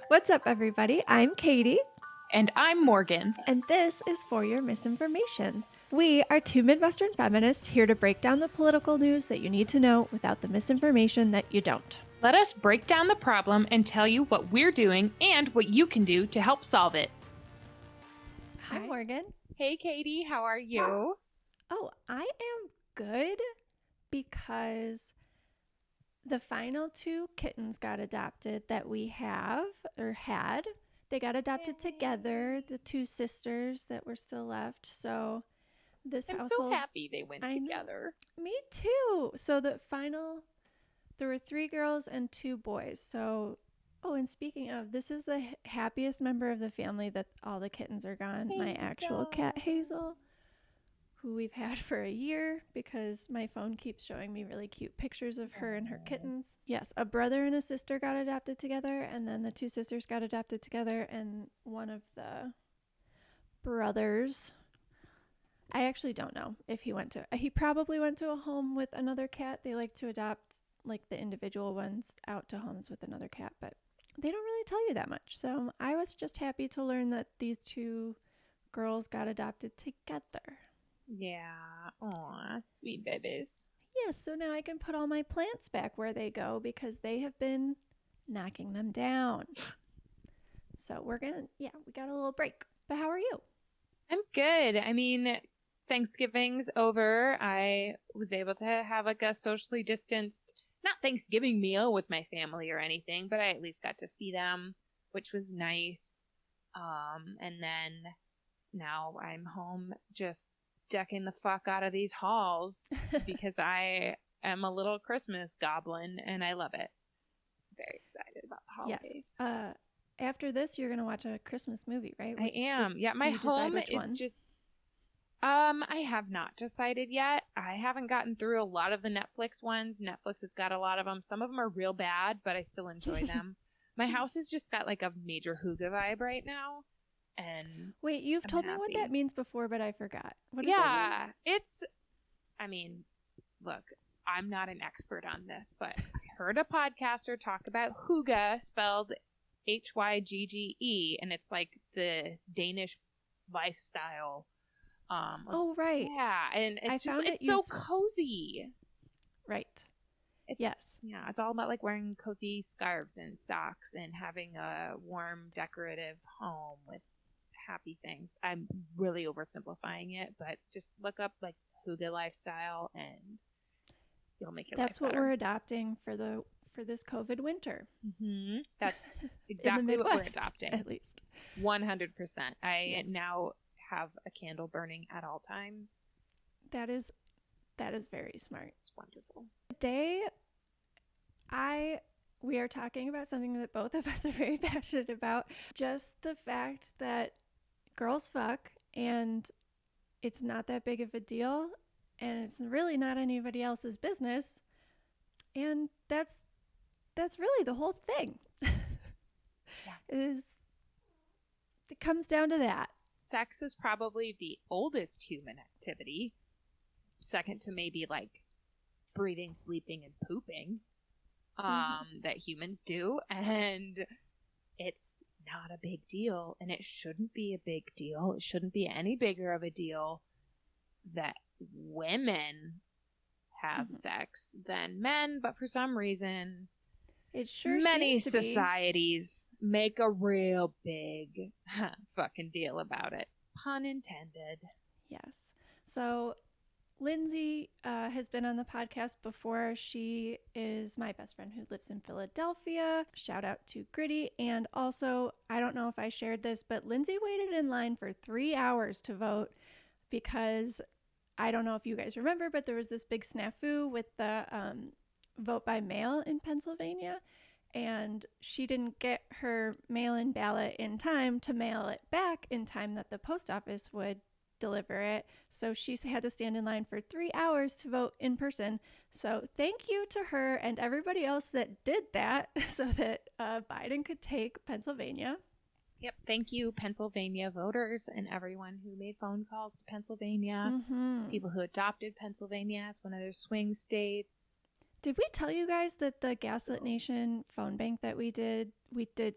What's up, everybody? I'm Katie, And I'm Morgan. and this is For Your Misinformation. We are two Midwestern feminists here to break down the political news that you need to know without the misinformation that you don't. Let us break down the problem and tell you what we're doing and what you can do to help solve it. Hi, Morgan. Hey, Katie, how are you? Oh, I am good because the final two kittens got adopted that we have or had. They got adopted together, the two sisters that were still left. So this I'm household, so happy they went together. Me too. So there were 3 girls and 2 boys. So, and speaking of, this is the happiest member of the family that all the kittens are gone. Hazel. My actual cat, Hazel, who we've had for a year because my phone keeps showing me really cute pictures of her and her kittens. Yes, a brother and a sister got adopted together, and then the 2 sisters got adopted together, and one of the brothers, I actually don't know if he probably went to a home with another cat. They like to adopt like the individual ones out to homes with another cat, but they don't really tell you that much. So I was just happy to learn that these 2 girls got adopted together. Yeah. Aw, sweet babies. Yes, so now I can put all my plants back where they go because they have been knocking them down. So we got a little break. But how are you? I'm good. I mean, Thanksgiving's over. I was able to have like a socially distanced, not Thanksgiving meal with my family or anything, but I at least got to see them, which was nice. And then now I'm home just decking the fuck out of these halls because I am a little Christmas goblin and I love it. Very excited about the holidays. Yes. After this, you're going to watch a Christmas movie, right? I am. Yeah, my home is just... I have not decided yet. I haven't gotten through a lot of the Netflix ones. Netflix has got a lot of them. Some of them are real bad, but I still enjoy them. My house has just got like a major Hygge vibe right now. And wait, you've told me what that means before, but I forgot. What does that mean? Look, I'm not an expert on this, but I heard a podcaster talk about Hygge, spelled Hygge, and it's like this Danish lifestyle. Oh, right. Yeah, and it's so cozy. Right. Yes. Yeah, it's all about like wearing cozy scarves and socks and having a warm, decorative home with happy things. I'm really oversimplifying it, but just look up like Hygge lifestyle and you'll make your life better. That's what we're adopting for this COVID winter. Mm-hmm. That's exactly what we're adopting. At least 100%. I now have a candle burning at all times. That is very smart. It's wonderful. Today, we are talking about something that both of us are very passionate about. Just the fact that girls fuck and it's not that big of a deal and it's really not anybody else's business. And that's really the whole thing. Yeah. It comes down to that. Sex is probably the oldest human activity, second to maybe like breathing, sleeping, and pooping that humans do, and it's not a big deal, and it shouldn't be a big deal. It shouldn't be any bigger of a deal that women have sex than men, but for some reason it sure many societies make a real big fucking deal about it. Pun intended. Yes. So Lindsay has been on the podcast before. She is my best friend who lives in Philadelphia. Shout out to Gritty. And also, I don't know if I shared this, but Lindsay waited in line for 3 hours to vote because I don't know if you guys remember, but there was this big snafu with the vote by mail in Pennsylvania, and she didn't get her mail-in ballot in time to mail it back in time that the post office would deliver it. So she had to stand in line for 3 hours to vote in person. So thank you to her and everybody else that did that so that Biden could take Pennsylvania. Yep. Thank you, Pennsylvania voters and everyone who made phone calls to Pennsylvania. Mm-hmm. People who adopted Pennsylvania as one of their swing states. Did we tell you guys that the Gaslit Nation phone bank that we did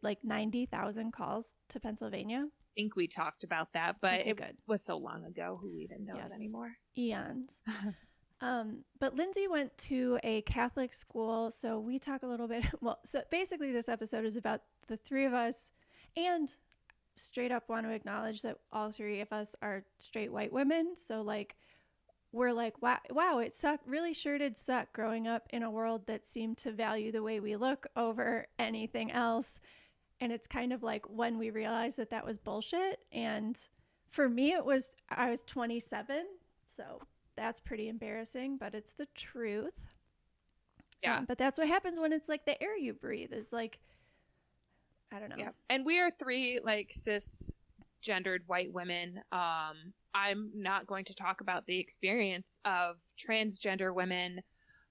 like 90,000 calls to Pennsylvania? Think we talked about that, but Okay, it good. was so long ago. Who even knows Yes. anymore? Eons. But Lindsay went to a Catholic school, so we talk a little bit. Well, so basically this episode is about the three of us, and straight up want to acknowledge that all three of us are straight white women. So like, we're like, wow, it sucked. Really sure did suck growing up in a world that seemed to value the way we look over anything else. And it's kind of like when we realized that that was bullshit. And for me, I was 27. So that's pretty embarrassing, but it's the truth. Yeah. But that's what happens when it's like the air you breathe is like, I don't know. Yeah. And we are three like cisgendered white women. I'm not going to talk about the experience of transgender women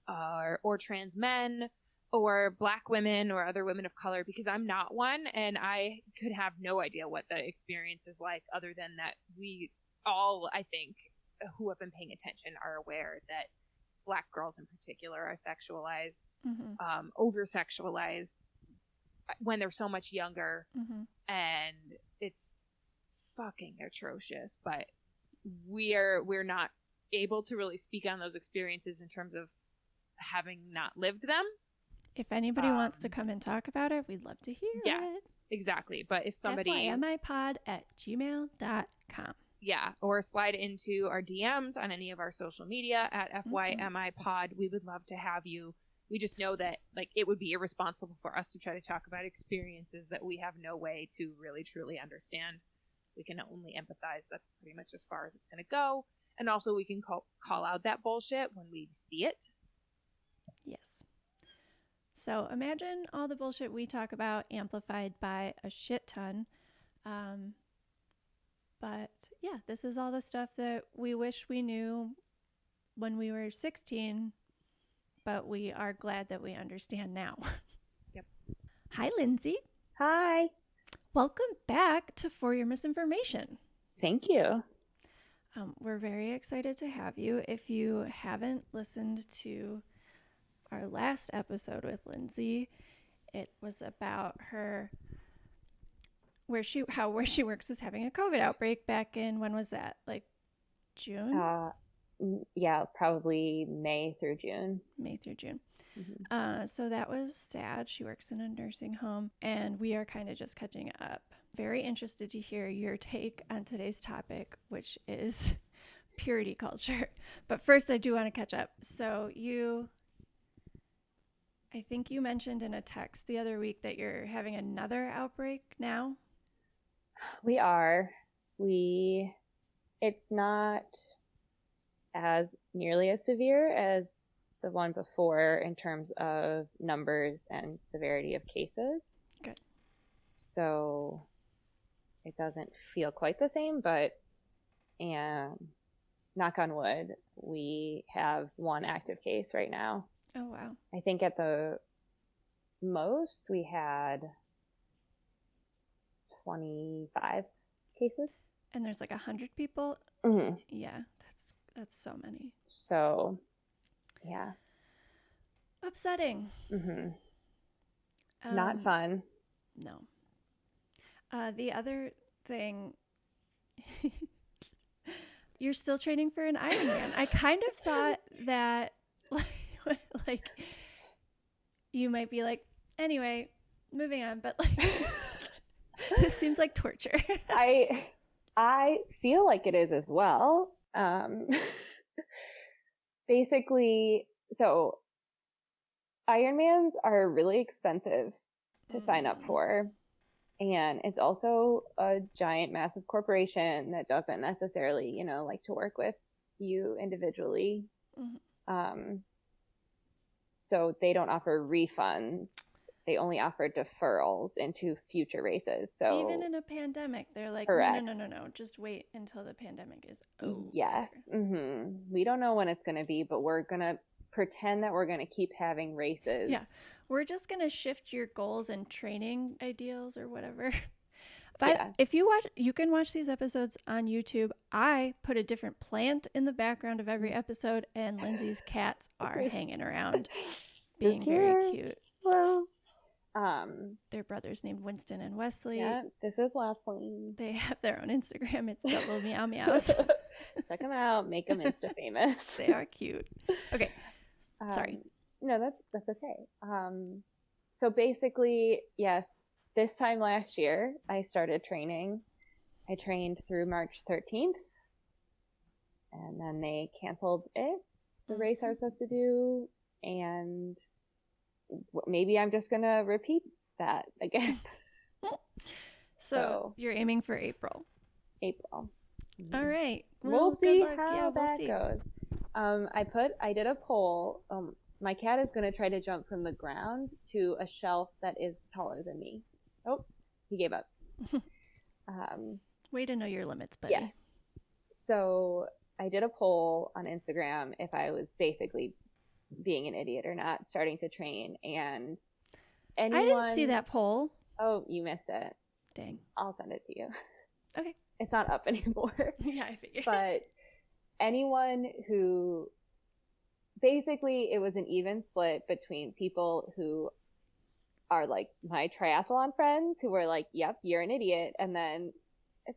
or trans men or Black women or other women of color, because I'm not one, and I could have no idea what the experience is like, other than that we all, I think, who have been paying attention are aware that Black girls in particular are sexualized, over-sexualized when they're so much younger, and it's fucking atrocious. But we're not able to really speak on those experiences in terms of having not lived them. If anybody wants to come and talk about it, we'd love to hear it. Yes, exactly. But if somebody FYMIpod@gmail.com. Yeah, or slide into our DMs on any of our social media at FYMIpod. We would love to have you. We just know that like it would be irresponsible for us to try to talk about experiences that we have no way to really truly understand. We can only empathize. That's pretty much as far as it's going to go. And also we can call out that bullshit when we see it. Yes. So imagine all the bullshit we talk about amplified by a shit ton. But yeah, this is all the stuff that we wish we knew when we were 16, but we are glad that we understand now. Yep. Hi, Lindsay. Hi. Welcome back to For Your Misinformation. Thank you. We're very excited to have you. If you haven't listened to our last episode with Lindsay, it was about her where she works is having a COVID outbreak back in, when was that? Like June? Yeah, probably May through June. So that was sad. She works in a nursing home, and we are kind of just catching up. Very interested to hear your take on today's topic, which is purity culture. But first, I do want to catch up. So I think you mentioned in a text the other week that you're having another outbreak now. We are. It's not as nearly as severe as the one before in terms of numbers and severity of cases. Good. So it doesn't feel quite the same, but knock on wood, we have one active case right now. Oh, wow. I think at the most we had 25 cases. And there's like 100 people? Mm-hmm. Yeah, that's so many. So, yeah. Upsetting. Mm-hmm. Not fun. No. The other thing, you're still training for an Ironman. I kind of thought that like you might be like, anyway, moving on, but like this seems like torture. I feel like it is as well. Basically, so Ironmans are really expensive to sign up for. And it's also a giant, massive corporation that doesn't necessarily, like to work with you individually. So they don't offer refunds. They only offer deferrals into future races. So even in a pandemic, they're like, correct. No. Just wait until the pandemic is over. Yes. Mm-hmm. We don't know when it's going to be, but we're going to pretend that we're going to keep having races. Yeah. We're just going to shift your goals and training ideals or whatever. But if you can watch these episodes on YouTube. I put a different plant in the background of every episode, and Lindsay's cats are hanging around. being very cute. Well, Their brothers named Winston and Wesley. yeah, this is Wesley. They have their own Instagram. It's double meow meows. Check them out. Make them Insta famous. They are cute. Okay. Sorry. No, that's okay. So basically, yes, this time last year, I started training. I trained through March 13th, and then they canceled the race I was supposed to do, and maybe I'm just going to repeat that again. So you're aiming for April. April. All right. Well, we'll see how we'll that see. goes. I did a poll. My cat is going to try to jump from the ground to a shelf that is taller than me. Oh, he gave up. Way to know your limits, buddy. Yeah. So I did a poll on Instagram if I was basically being an idiot or not starting to train, and I didn't see that poll. Oh, you missed it. Dang. I'll send it to you. Okay. It's not up anymore. Yeah, I figured. But anyone who basically, it was an even split between people who are like my triathlon friends who were like, yep, you're an idiot, and then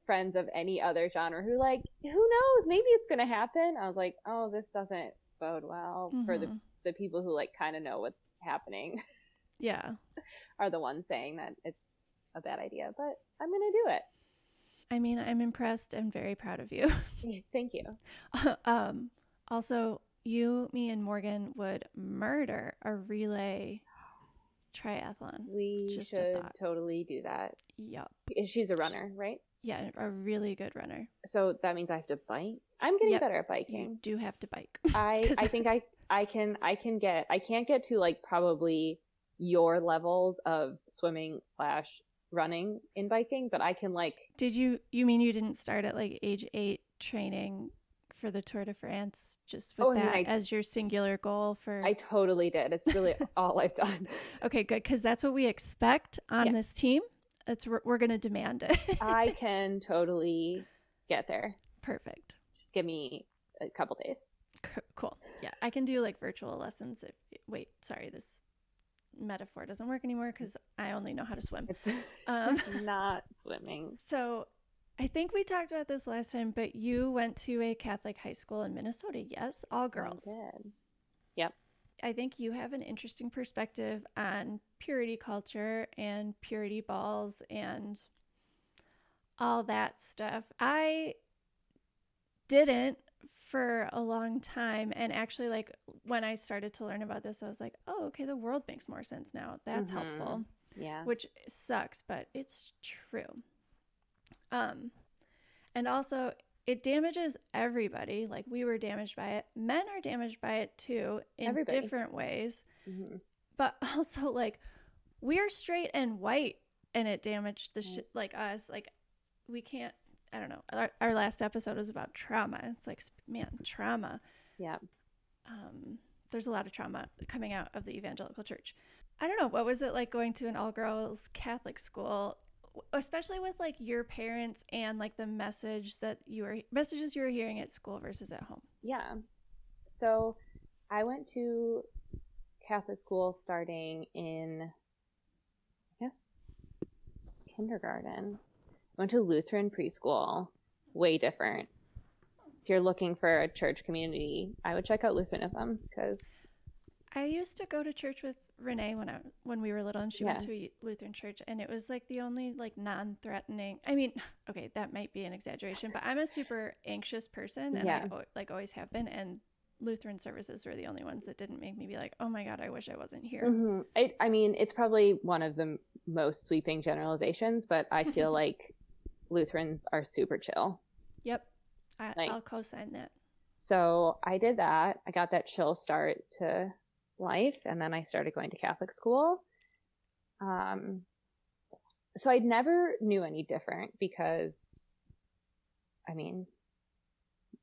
friends of any other genre who like, who knows, maybe it's gonna happen. I was like, oh, this doesn't bode well for the people who like kind of know what's happening. Yeah. Are the ones saying that it's a bad idea, but I'm gonna do it. I mean, I'm impressed and very proud of you. Thank you. Also, you, me, and Morgan would murder a relay triathlon. We should totally do that. Yup. She's a runner, right? Yeah, a really good runner. So that means I have to bike? I'm getting better at biking. You do have to bike. I think I can't get to like probably your levels of swimming / running in biking, but I can like. You mean you didn't start at like age 8 training for the Tour de France just with as your singular goal for? I totally did. It's really all I've done. Okay, good, because that's what we expect on this team. We're going to demand it. I can totally get there. Perfect. Just give me a couple days. Cool. Yeah, I can do like virtual lessons. Wait, sorry, this metaphor doesn't work anymore because I only know how to swim. It's not swimming. So I think we talked about this last time, but you went to a Catholic high school in Minnesota. Yes, all girls. I did. Yep. I think you have an interesting perspective on purity culture and purity balls and all that stuff. I didn't for a long time, and actually, like, when I started to learn about this, I was like, oh, okay, the world makes more sense now. That's helpful. Yeah. Which sucks, but it's true. And also, it damages everybody. Like, we were damaged by it. Men are damaged by it too in different ways. But also, like, we're straight and white, and it damaged the shit, like us. Like, we can't. I don't know. Our last episode was about trauma. It's like, man, trauma. Yeah. There's a lot of trauma coming out of the evangelical church. I don't know. What was it like going to an all-girls Catholic school, especially with like your parents and like the messages you were hearing at school versus at home? Yeah. So I went to Catholic school starting in, I guess, kindergarten. I went to Lutheran preschool, way different. If you're looking for a church community, I would check out Lutheranism because I used to go to church with Renee when we were little, and she went to a Lutheran church, and it was like the only like non-threatening. I mean, okay, that might be an exaggeration, but I'm a super anxious person, and I like always have been, and Lutheran services were the only ones that didn't make me be like, oh my God, I wish I wasn't here. I mean, it's probably one of the most sweeping generalizations, but I feel like Lutherans are super chill. Yep. I'll co-sign that. So I did that. I got that chill start to life, and then I started going to Catholic school. So I never knew any different because, I mean,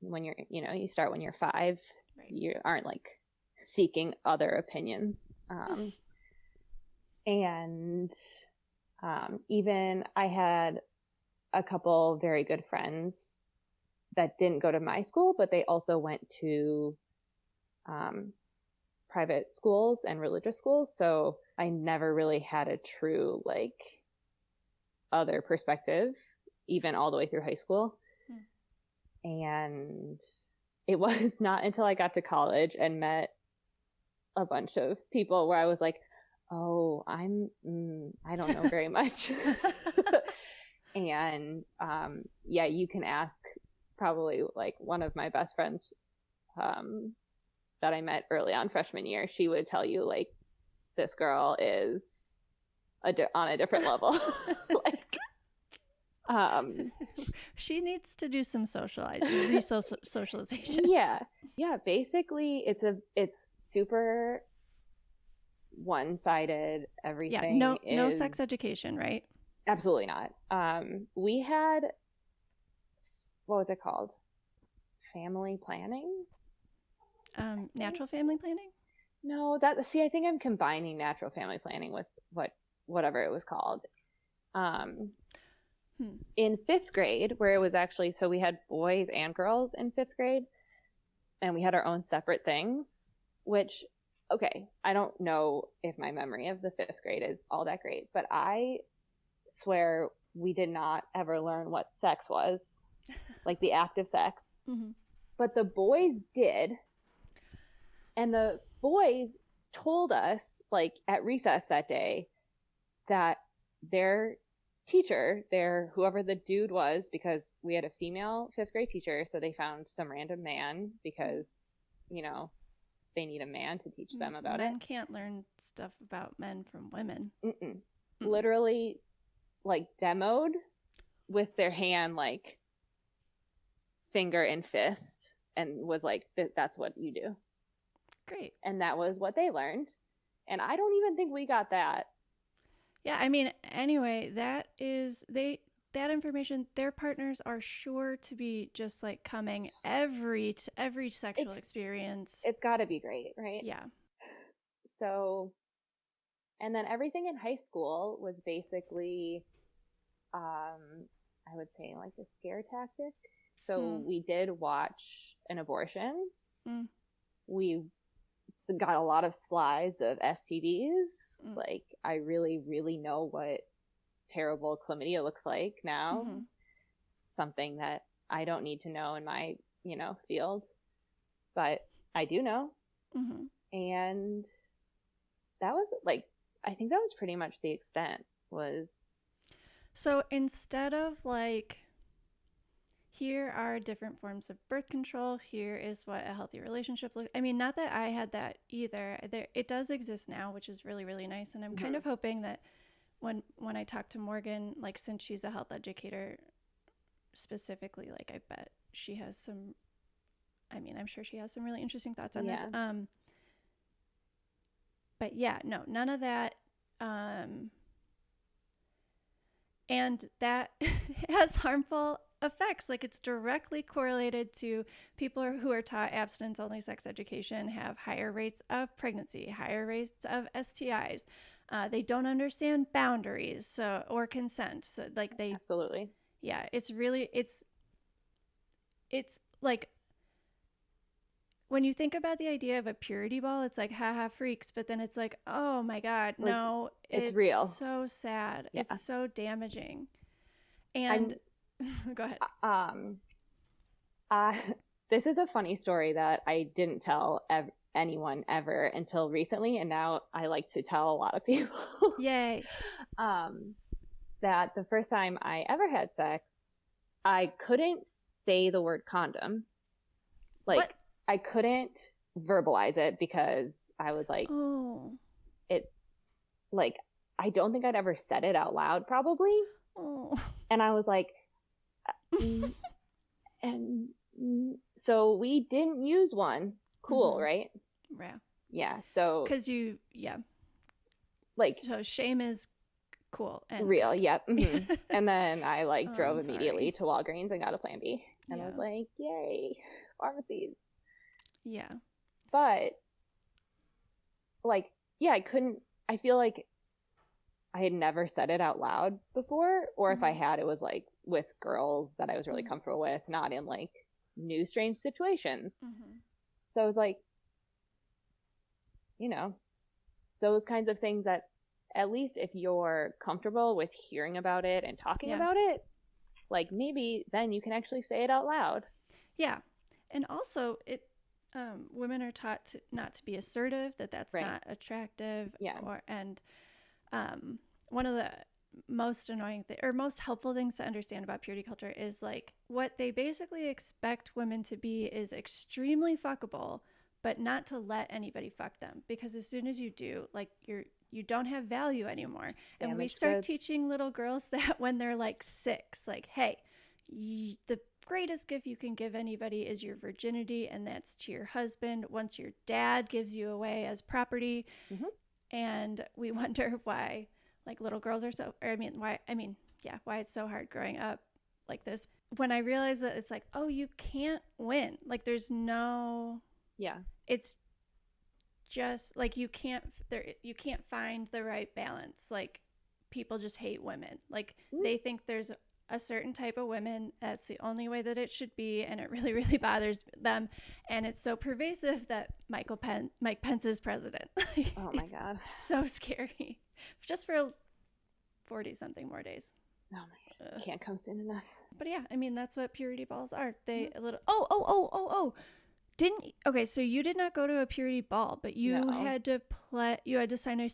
when you start when you're 5, right. You aren't like seeking other opinions. And even I had a couple very good friends that didn't go to my school, but they also went to private schools and religious schools, so I never really had a true like other perspective, even all the way through high school. And it was not until I got to college and met a bunch of people where I was like, oh, I don't know very much. And yeah, you can ask probably like one of my best friends that I met early on freshman year. She would tell you like, this girl is on a different level. Like, she needs to do some socialization. Yeah, basically it's super one-sided. Everything no sex education, right? Absolutely not. We had, what was it called, family planning, natural family planning. No, I think I'm combining natural family planning with whatever it was called. In 5th grade, where it was actually, so we had boys and girls in 5th grade, and we had our own separate things, which, okay, I don't know if my memory of the 5th grade is all that great, but I swear we did not ever learn what sex was, like the act of sex. But the boys did. And the boys told us, like, at recess that day, that their teacher, whoever the dude was, because we had a female 5th grade teacher, so they found some random man because, you know, they need a man to teach them about Men can't learn stuff about men from women. Literally, like, demoed with their hand, like, finger and fist, and was like, that's what you do. Great. And that was what they learned. And I don't even think we got that. Yeah, I mean, anyway, that information, their partners are sure to be just like coming every sexual experience. It's got to be great, right? Yeah. So, and then everything in high school was basically, I would say, like a scare tactic. So we did watch an abortion. We got a lot of slides of STDs. Like, I really, really know what terrible chlamydia looks like now. Something that I don't need to know in my, field, but I do know. And that was like, I think that was pretty much the extent was. So instead of like, here are different forms of birth control, here is what a healthy relationship looks. I mean, not that I had that either. It does exist now, which is really, really nice. And I'm kind of hoping that when I talk to Morgan, like, since she's a health educator specifically, like, I bet she has some, I mean, I'm sure she has some really interesting thoughts on this. But yeah, no, none of that. And that has harmful effects. Like, it's directly correlated to people who are taught abstinence-only sex education have higher rates of pregnancy, higher rates of STIs. They don't understand boundaries or consent. So, like, they absolutely, yeah. It's really it's like, when you think about the idea of a purity ball, it's like, haha, freaks. But then it's like, oh my God, like, no, it's real. So sad. Yeah. It's so damaging. And go ahead. This is a funny story that I didn't tell anyone ever until recently, and now I like to tell a lot of people. Yay. That the first time I ever had sex, I couldn't say the word condom. Like, what? I couldn't verbalize it because I was like, like, I don't think I'd ever said it out loud, probably. And I was like, and so we didn't use one. Cool, right? Yeah. Yeah. So, because like, so shame is cool and real. Yep. And then I drove immediately to Walgreens and got a Plan B, and I was like, yay, pharmacies. Yeah. But I feel like I had never said it out loud before, or if I had, it was like with girls that I was really comfortable with, not in like new strange situations. So I was like, you know, those kinds of things that at least if you're comfortable with hearing about it and talking Yeah. about it, like maybe then you can actually say it out loud. Yeah. And also women are taught not to be assertive, that's Right. not attractive. Yeah. And one of the most annoying or most helpful things to understand about purity culture is like what they basically expect women to be is extremely fuckable, but not to let anybody fuck them, because as soon as you do, like you don't have value anymore. And we Damaged start goods. teaching little girls that when they're like 6, like, hey, the greatest gift you can give anybody is your virginity, and that's to your husband once your dad gives you away as property. Mhm. And we wonder why like little girls are so, or why it's so hard growing up like this. When I realized that it's like, oh, you can't win. Like there's no, Yeah. it's just like you can't find the right balance. Like people just hate women. Like they think there's a certain type of women, that's the only way that it should be, and it really, really bothers them. And it's so pervasive that Mike Pence is president. Oh my God. So scary. Just for 40-something more days. Oh my God. Can't come soon enough. But yeah, I mean, that's what purity balls are. They Mm-hmm. a little. Okay, so you did not go to a purity ball, but you No. had to You had to sign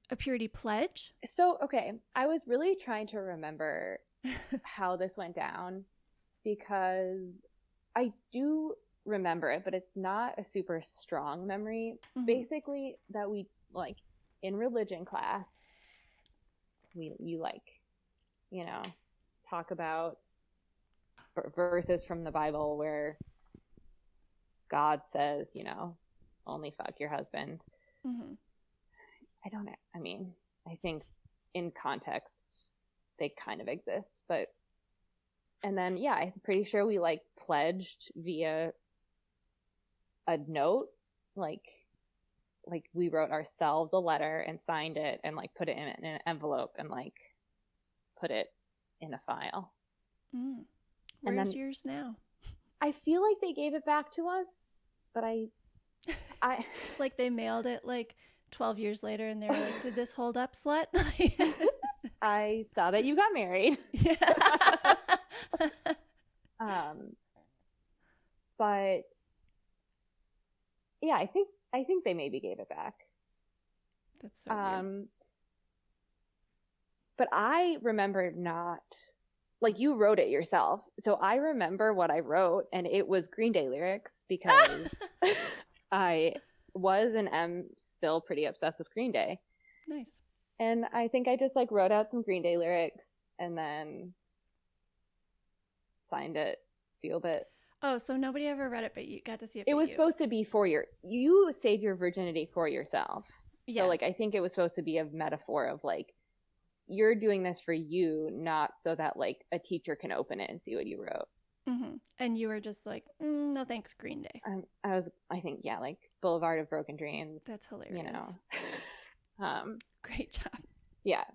a purity pledge. So, okay, I was really trying to remember how this went down, because I do remember it, but it's not a super strong memory. Mhm. Basically, that we, like, in religion class, you like, you know, talk about verses from the Bible where God says, you know, only fuck your husband. Mm-hmm. I think in context they kind of exist, but, and then yeah, I'm pretty sure we like pledged via a note, like we wrote ourselves a letter and signed it and like put it in an envelope and like put it in a file. Where's yours now? I feel like they gave it back to us, but I like they mailed it like 12 years later and they were like, did this hold up, slut? I saw that you got married. But yeah, I think they maybe gave it back. That's so weird. But I remember not, like, you wrote it yourself, so I remember what I wrote, and it was Green Day lyrics, because I was and am still pretty obsessed with Green Day. Nice. And I think I just like wrote out some Green Day lyrics and then signed it, sealed it. Oh, so nobody ever read it, but you got to see it. It was supposed to be you save your virginity for yourself. Yeah. So like, I think it was supposed to be a metaphor of like, you're doing this for you, not so that like a teacher can open it and see what you wrote. Mm-hmm. And you were just like, no thanks, Green Day. I think, yeah, like Boulevard of Broken Dreams. That's hilarious. You know. Great job. Yeah.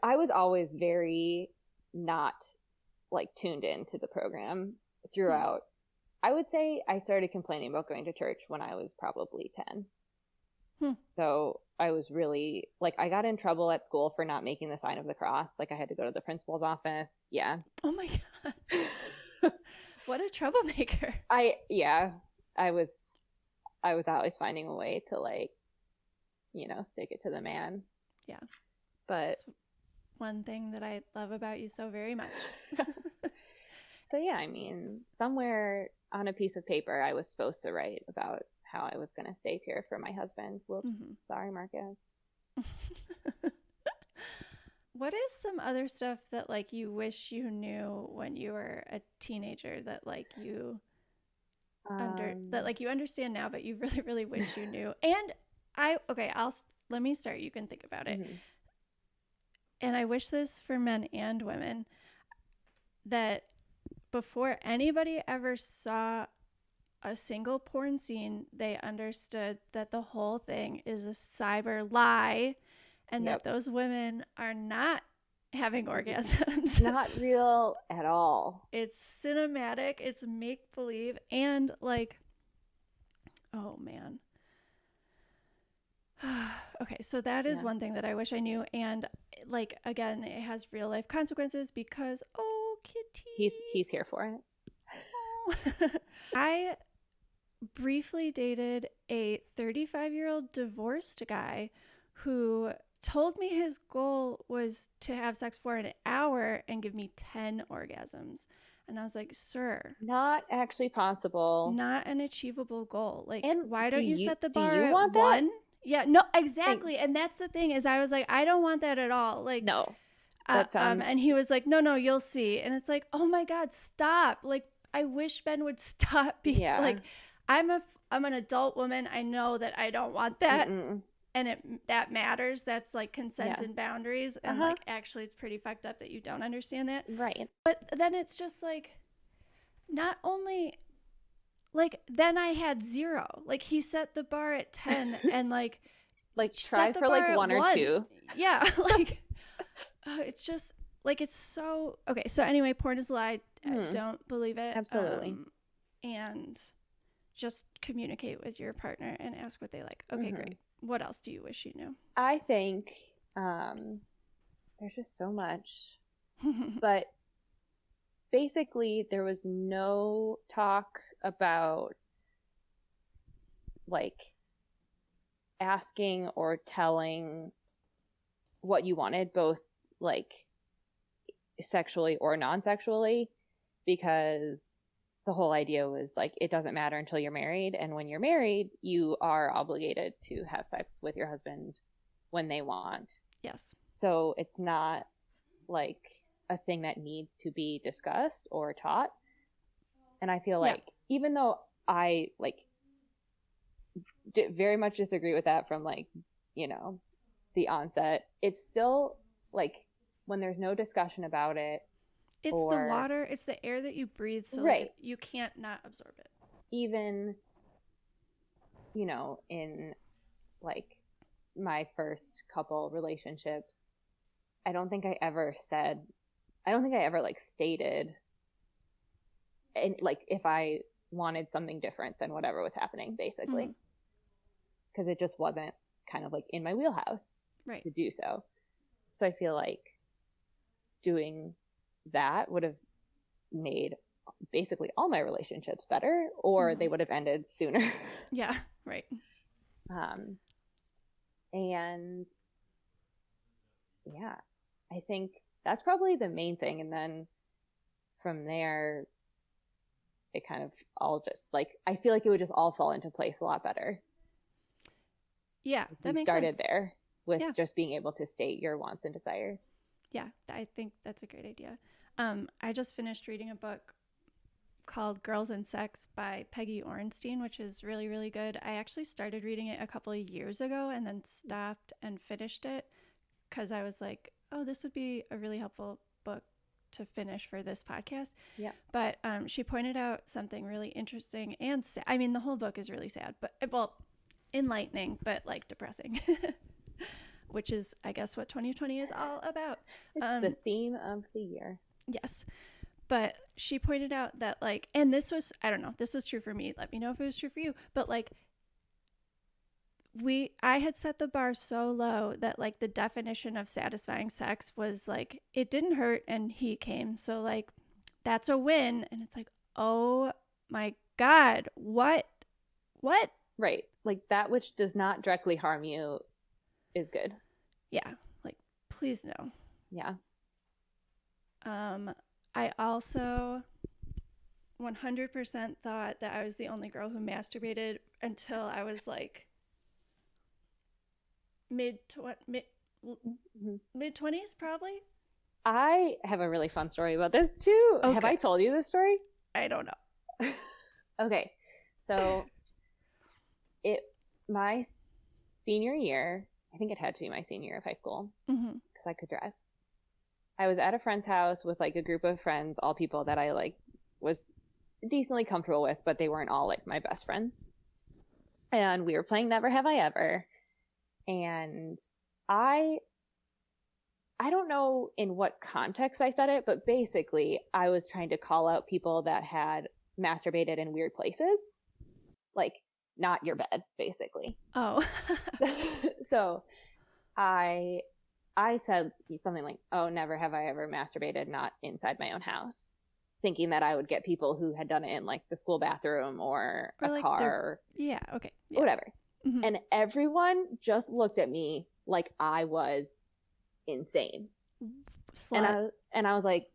I was always very not like tuned into the program throughout. I would say I started complaining about going to church when I was probably 10. So I was really like, I got in trouble at school for not making the sign of the cross. Like I had to go to the principal's office. Yeah. Oh my God. What a troublemaker. I was always finding a way to like, you know, stick it to the man. Yeah. But that's one thing that I love about you so very much. So yeah, I mean, somewhere on a piece of paper I was supposed to write about how I was going to stay pure for my husband. Whoops. Mm-hmm. Sorry, Marcus. What is some other stuff that like you wish you knew when you were a teenager that like you that like you understand now but you really, really wish you knew? And let me start. You can think about it. Mm-hmm. And I wish this for men and women, that before anybody ever saw a single porn scene, they understood that the whole thing is a cyber lie, and that those women are not having orgasms. It's not real at all. It's cinematic. It's make-believe. And like, oh man. Okay, so that is Yeah. one thing that I wish I knew. And like, again, it has real life consequences because, oh, Kitty. He's here for it. Oh. I briefly dated a 35-year-old divorced guy who told me his goal was to have sex for an hour and give me 10 orgasms. And I was like, sir, Not actually possible. not an achievable goal. Like, And why don't you set the do bar you at want that? one? Yeah, no, exactly. And that's the thing is I was like, I don't want that at all. Like, No. That sounds and he was like, no, you'll see. And it's like, oh my God, stop. Like, I wish Ben would stop being like, I'm an adult woman. I know that I don't want that. Mm-mm. And that matters. That's like consent and boundaries. And like, actually, it's pretty fucked up that you don't understand that. Right. But then it's just like, not only, like, then I had 0. Like, he set the bar at 10 and like try for like 1 or 2. Yeah. Like, it's just like, it's so, okay. So anyway, porn is a lie. I don't believe it. Absolutely. And just communicate with your partner and ask what they like. Okay, great. What else do you wish you knew? I think there's just so much. But basically, there was no talk about like asking or telling what you wanted, both like sexually or non-sexually, because the whole idea was like it doesn't matter until you're married, and when you're married you are obligated to have sex with your husband when they want. Yes. So it's not like a thing that needs to be discussed or taught. And I feel like even though I like very much disagree with that from like, you know, the onset, it's still like when there's no discussion about it. It's the water, it's the air that you breathe, so like you can't not absorb it. Even, you know, in like my first couple relationships, I don't think I ever like stated and like if I wanted something different than whatever was happening, basically. Because it just wasn't kind of like in my wheelhouse to do so. So I feel like doing that would have made basically all my relationships better, or they would have ended sooner. Yeah, right. And yeah, I think that's probably the main thing. And then from there, it kind of all just like, I feel like it would just all fall into place a lot better. Yeah, that makes sense. There with just being able to state your wants and desires. Yeah, I think that's a great idea. I just finished reading a book called Girls and Sex by Peggy Orenstein, which is really, really good. I actually started reading it a couple of years ago and then stopped and finished it because I was like, oh, this would be a really helpful book to finish for this podcast. Yeah. But she pointed out something really interesting and sad. I mean, the whole book is really sad, but well, enlightening, but like depressing. Which is, I guess, what 2020 is all about. It's the theme of the year. Yes. But she pointed out that, like, and this was, I don't know, this was true for me. Let me know if it was true for you. But, like, I had set the bar so low that, like, the definition of satisfying sex was, like, it didn't hurt and he came. So, like, that's a win. And it's like, oh, my God, what? Right. Like, that which does not directly harm you is good. Yeah. Like, please no. Yeah. I also 100% thought that I was the only girl who masturbated until I was like mid-20s probably. I have a really fun story about this too. Okay. Have I told you this story? I don't know. Okay. So my senior year, I think it had to be my senior year of high school because I could drive. I was at a friend's house with like a group of friends, all people that I like was decently comfortable with, but they weren't all like my best friends. And we were playing Never Have I Ever. And I don't know in what context I said it, but basically I was trying to call out people that had masturbated in weird places. Like not your bed, basically. Oh. So I said something like, oh, never have I ever masturbated not inside my own house, thinking that I would get people who had done it in like the school bathroom or a like car. Yeah, okay. Yeah. Whatever. Mm-hmm. And everyone just looked at me like I was insane. Slut. And I was like,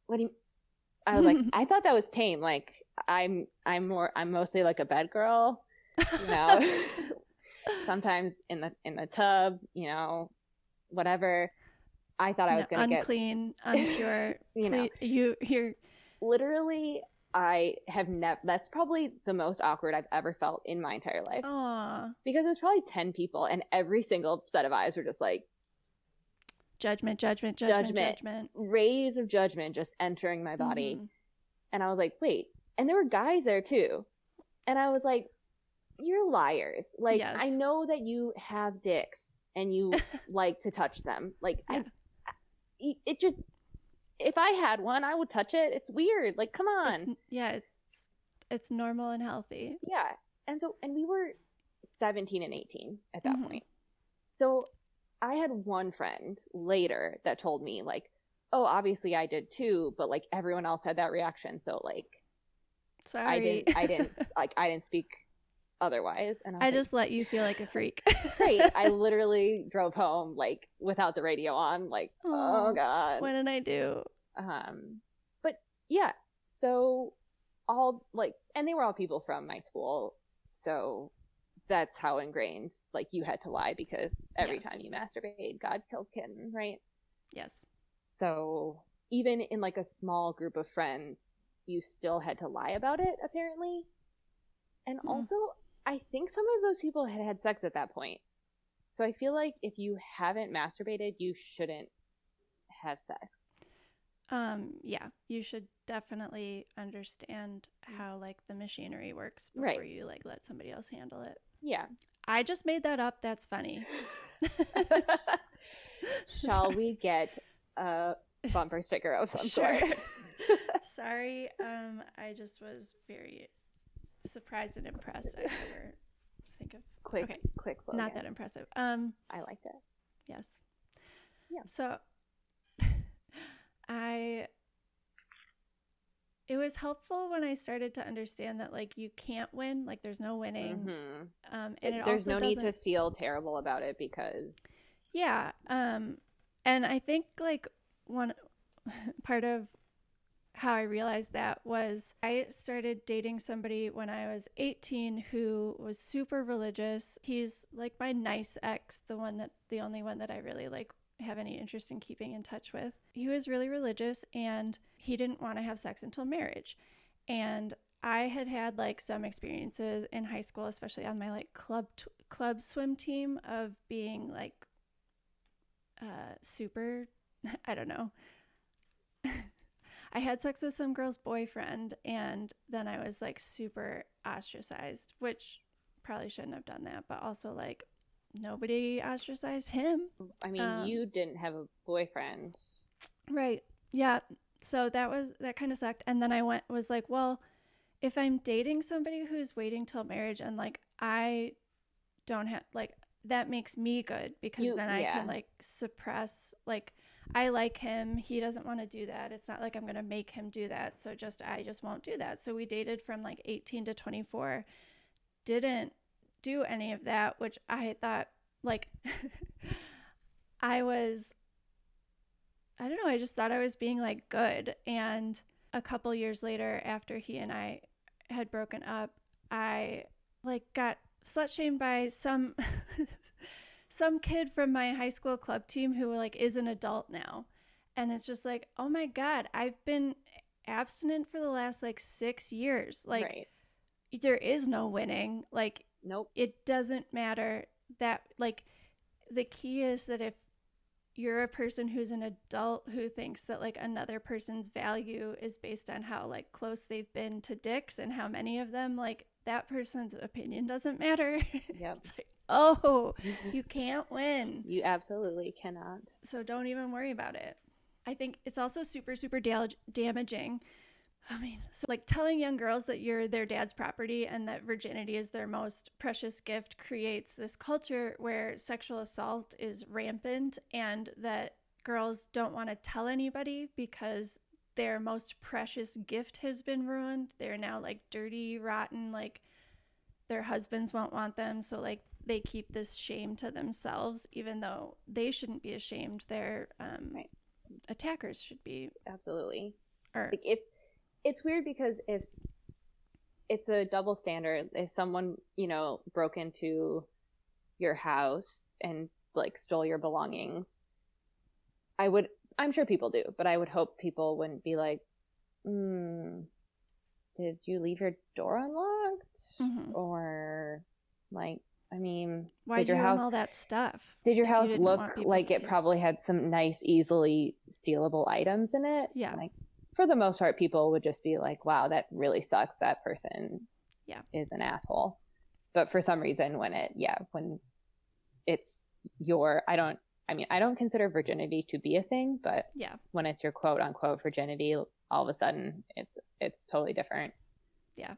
what do you, I was like, I thought that was tame. Like I'm mostly like a bed girl, you know. Sometimes in the tub, you know, whatever. I thought I was going to get unclean, unpure. You know, you're literally. I have never. That's probably the most awkward I've ever felt in my entire life. Aww. Because there's probably 10 people, and every single set of eyes were just like judgment. Rays of judgment just entering my body, mm-hmm. and I was like, wait. And there were guys there too, and I was like, you're liars. Like, yes. I know that you have dicks and you like to touch them. Like, yeah. It just, if I had one, I would touch it. It's weird. Like, come on. It's normal and healthy. Yeah. And we were 17 and 18 at that point. So I had one friend later that told me like, oh, obviously I did too, but like everyone else had that reaction. So like, sorry. I didn't speak otherwise. And I just let you feel like a freak. Great. I literally drove home like without the radio on, like, oh God. What did I do? But yeah, so all like, and they were all people from my school. So that's how ingrained, like, you had to lie because every time you masturbate, God killed kitten, right? Yes. So even in like a small group of friends, you still had to lie about it, apparently. And also, I think some of those people had had sex at that point. So I feel like if you haven't masturbated, you shouldn't have sex. Yeah, you should definitely understand how like the machinery works before you like let somebody else handle it. Yeah. I just made that up. That's funny. Shall we get a bumper sticker of some sort? Sorry. I just was very surprised and impressed. I never think of quick slogan. Not that impressive. I liked it. Yes. Yeah. So it was helpful when I started to understand that like you can't win, like there's no winning. And there's no need to feel terrible about it because and I think like one part of how I realized that was I started dating somebody when I was 18 who was super religious. He's like my nice ex, the only one that I really like have any interest in keeping in touch with. He was really religious and he didn't want to have sex until marriage. And I had like some experiences in high school, especially on my like club swim team, of being like super, I don't know. I had sex with some girl's boyfriend and then I was like super ostracized, which probably shouldn't have done that, but also like nobody ostracized him. I mean, you didn't have a boyfriend. Right. Yeah. So that kind of sucked. And then I was like, well, if I'm dating somebody who's waiting till marriage and like I don't have like, that makes me good because then I can like suppress, like I like him. He doesn't want to do that. It's not like I'm going to make him do that. So I just won't do that. So we dated from like 18 to 24, didn't do any of that, which I thought like I don't know. I just thought I was being like good. And a couple years later, after he and I had broken up, I like got slut shamed by some kid from my high school club team who like is an adult now. And it's just like, oh my God, I've been abstinent for the last like 6 years. Like there is no winning. Like, nope. It doesn't matter that like the key is that if you're a person who's an adult who thinks that like another person's value is based on how like close they've been to dicks and how many of them, like that person's opinion doesn't matter. Yep. It's like, oh, you can't win. You absolutely cannot. So don't even worry about it. I think it's also super, super damaging I mean, so like telling young girls that you're their dad's property and that virginity is their most precious gift creates this culture where sexual assault is rampant and that girls don't want to tell anybody because their most precious gift has been ruined. They're now like dirty, rotten, like their husbands won't want them. So like they keep this shame to themselves, even though they shouldn't be ashamed. Their Right. attackers should be. Absolutely. Or Like if it's weird because if it's a double standard, if someone, you know, broke into your house and like stole your belongings, I'm sure people do, but I would hope people wouldn't be like, did you leave your door unlocked? Or like, I mean, why did you own all that stuff? Did your if you house didn't look want people like to it take- probably had some nice, easily stealable items in it? Yeah. Like, for the most part, people would just be like, wow, that really sucks. That person is an asshole. But for some reason, when it's your, I don't consider virginity to be a thing, but when it's your quote unquote virginity, all of a sudden it's totally different. Yeah.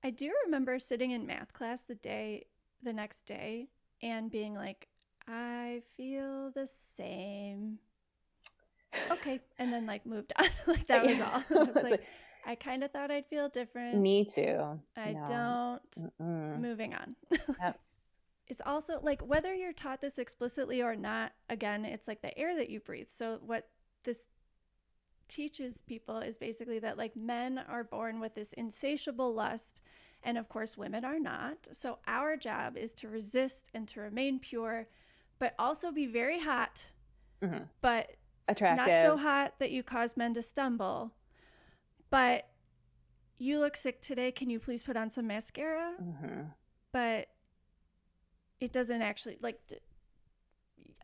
I do remember sitting in math class the next day and being like, I feel the same. Okay. And then like moved on. Like that was all. I was like, I kind of thought I'd feel different. Me too. I don't. Moving on. Yep. It's also like whether you're taught this explicitly or not, again, it's like the air that you breathe. So what this teaches people is basically that like men are born with this insatiable lust, and of course women are not. So our job is to resist and to remain pure, but also be very hot, but attractive, not so hot that you cause men to stumble. But you look sick today, can you please put on some mascara? But it doesn't actually like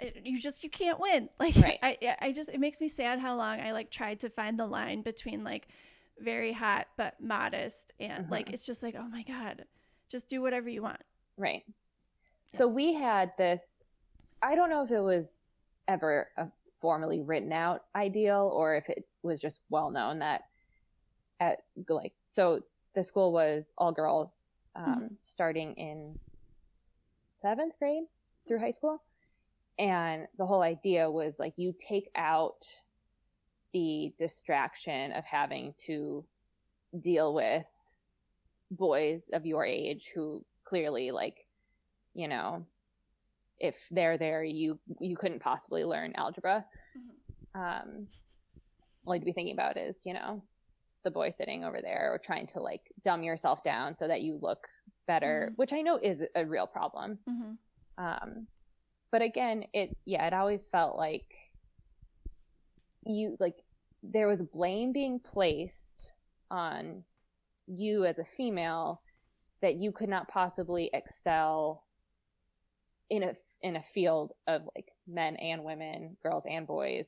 you can't win. Like right. I just, it makes me sad how long I like tried to find the line between like very hot but modest and like it's just like, oh my God, just do whatever you want. Right. Yes. So we had this, I don't know if it was ever a formally written out ideal or if it was just well known that so the school was all girls starting in 7th grade through high school. And the whole idea was like you take out the distraction of having to deal with boys of your age who clearly like, you know, if they're there, you couldn't possibly learn algebra. All you'd be thinking about is, you know, the boy sitting over there or trying to like dumb yourself down so that you look better, which I know is a real problem. But again, it always felt like there was blame being placed on you as a female that you could not possibly excel in a field of like men and women, girls and boys.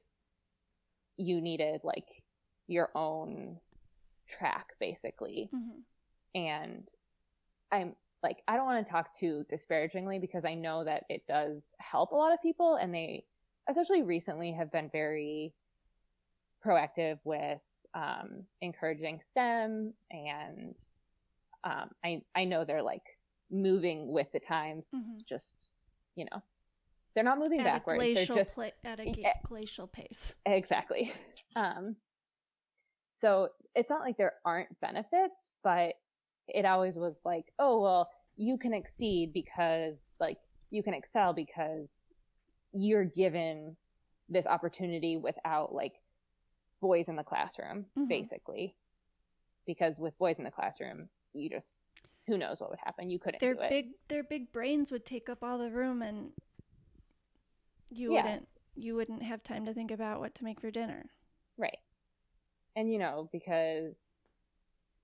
You needed like your own track basically. And I'm like, I don't want to talk too disparagingly because I know that it does help a lot of people, and they, especially recently, have been very proactive with encouraging STEM, and I know they're like moving with the times. Just, you know, they're not moving backwards. They're just at a glacial pace. Exactly. So it's not like there aren't benefits, but it always was like, oh, well, you can exceed because like you can excel because you're given this opportunity without like boys in the classroom, basically. Because with boys in the classroom, you just, who knows what would happen. You couldn't do it. Their big brains would take up all the room, and you wouldn't have time to think about what to make for dinner. Right. And, you know, because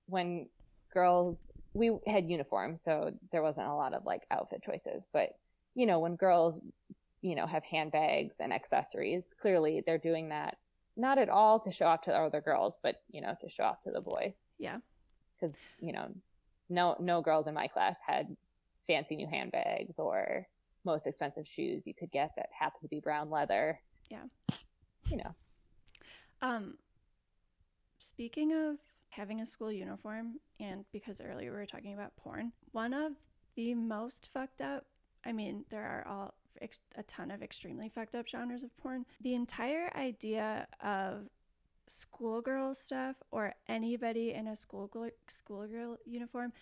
when girls, we had uniforms, so there wasn't a lot of like outfit choices. But, you know, when girls, you know, have handbags and accessories, clearly they're doing that not at all to show off to other girls, but, you know, to show off to the boys. Yeah. Because, you know, no girls in my class had fancy new handbags or most expensive shoes you could get that happened to be brown leather. Yeah. You know. Speaking of having a school uniform, and because earlier we were talking about porn, one of the most fucked up, I mean, there are a ton of extremely fucked up genres of porn. The entire idea of schoolgirl stuff or anybody in a schoolgirl uniform,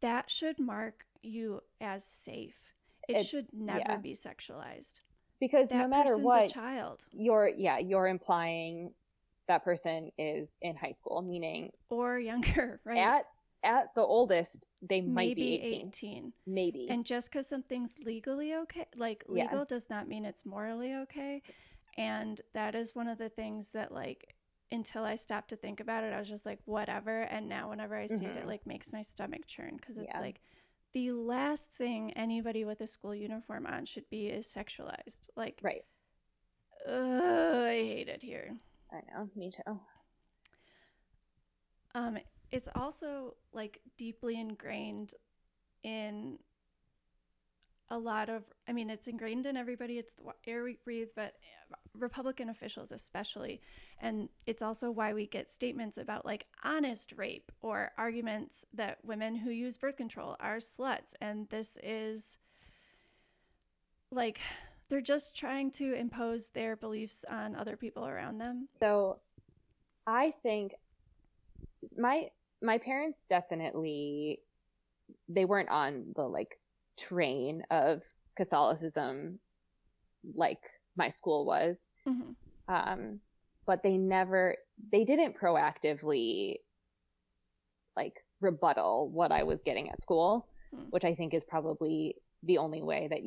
that should mark you as safe. It should never be sexualized. Because that no matter person's what, a child. You're implying that person is in high school, meaning or younger, right? At the oldest, they might Maybe be 18. Maybe. And just because something's legally okay, like legal does not mean it's morally okay. And that is one of the things that, like, until I stopped to think about it, I was just like, whatever. And now whenever I see it, it like makes my stomach churn, because it's like the last thing anybody with a school uniform on should be is sexualized. Like, right. I hate it here. I know, me too. It's also like deeply ingrained in a lot of, I mean, it's ingrained in everybody. It's the air we breathe, but Republican officials especially. And it's also why we get statements about like honest rape, or arguments that women who use birth control are sluts. And this is like, they're just trying to impose their beliefs on other people around them. So I think my parents definitely, they weren't on the like train of Catholicism like my school was. But they didn't proactively like rebuttal what I was getting at school, which I think is probably the only way that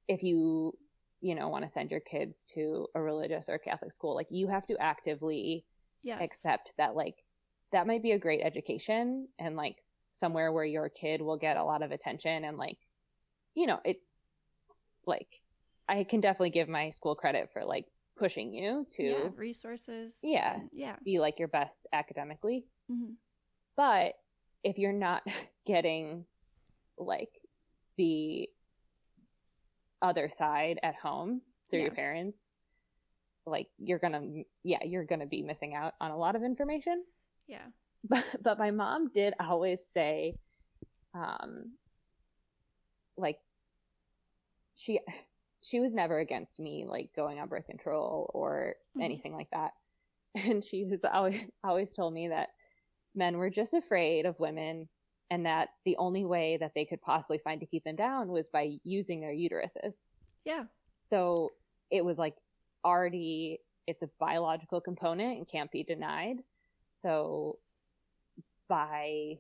if you want to send your kids to a religious or Catholic school, like you have to actively accept that like that might be a great education and like somewhere where your kid will get a lot of attention, and like, it, like, I can definitely give my school credit for like pushing you to resources, be like your best academically. But if you're not getting like the other side at home through your parents, like you're gonna be missing out on a lot of information. But my mom did always say, like she was never against me like going on birth control or anything like that, and she was always told me that men were just afraid of women, and that the only way that they could possibly find to keep them down was by using their uteruses. So it was like already, it's a biological component and can't be denied. So by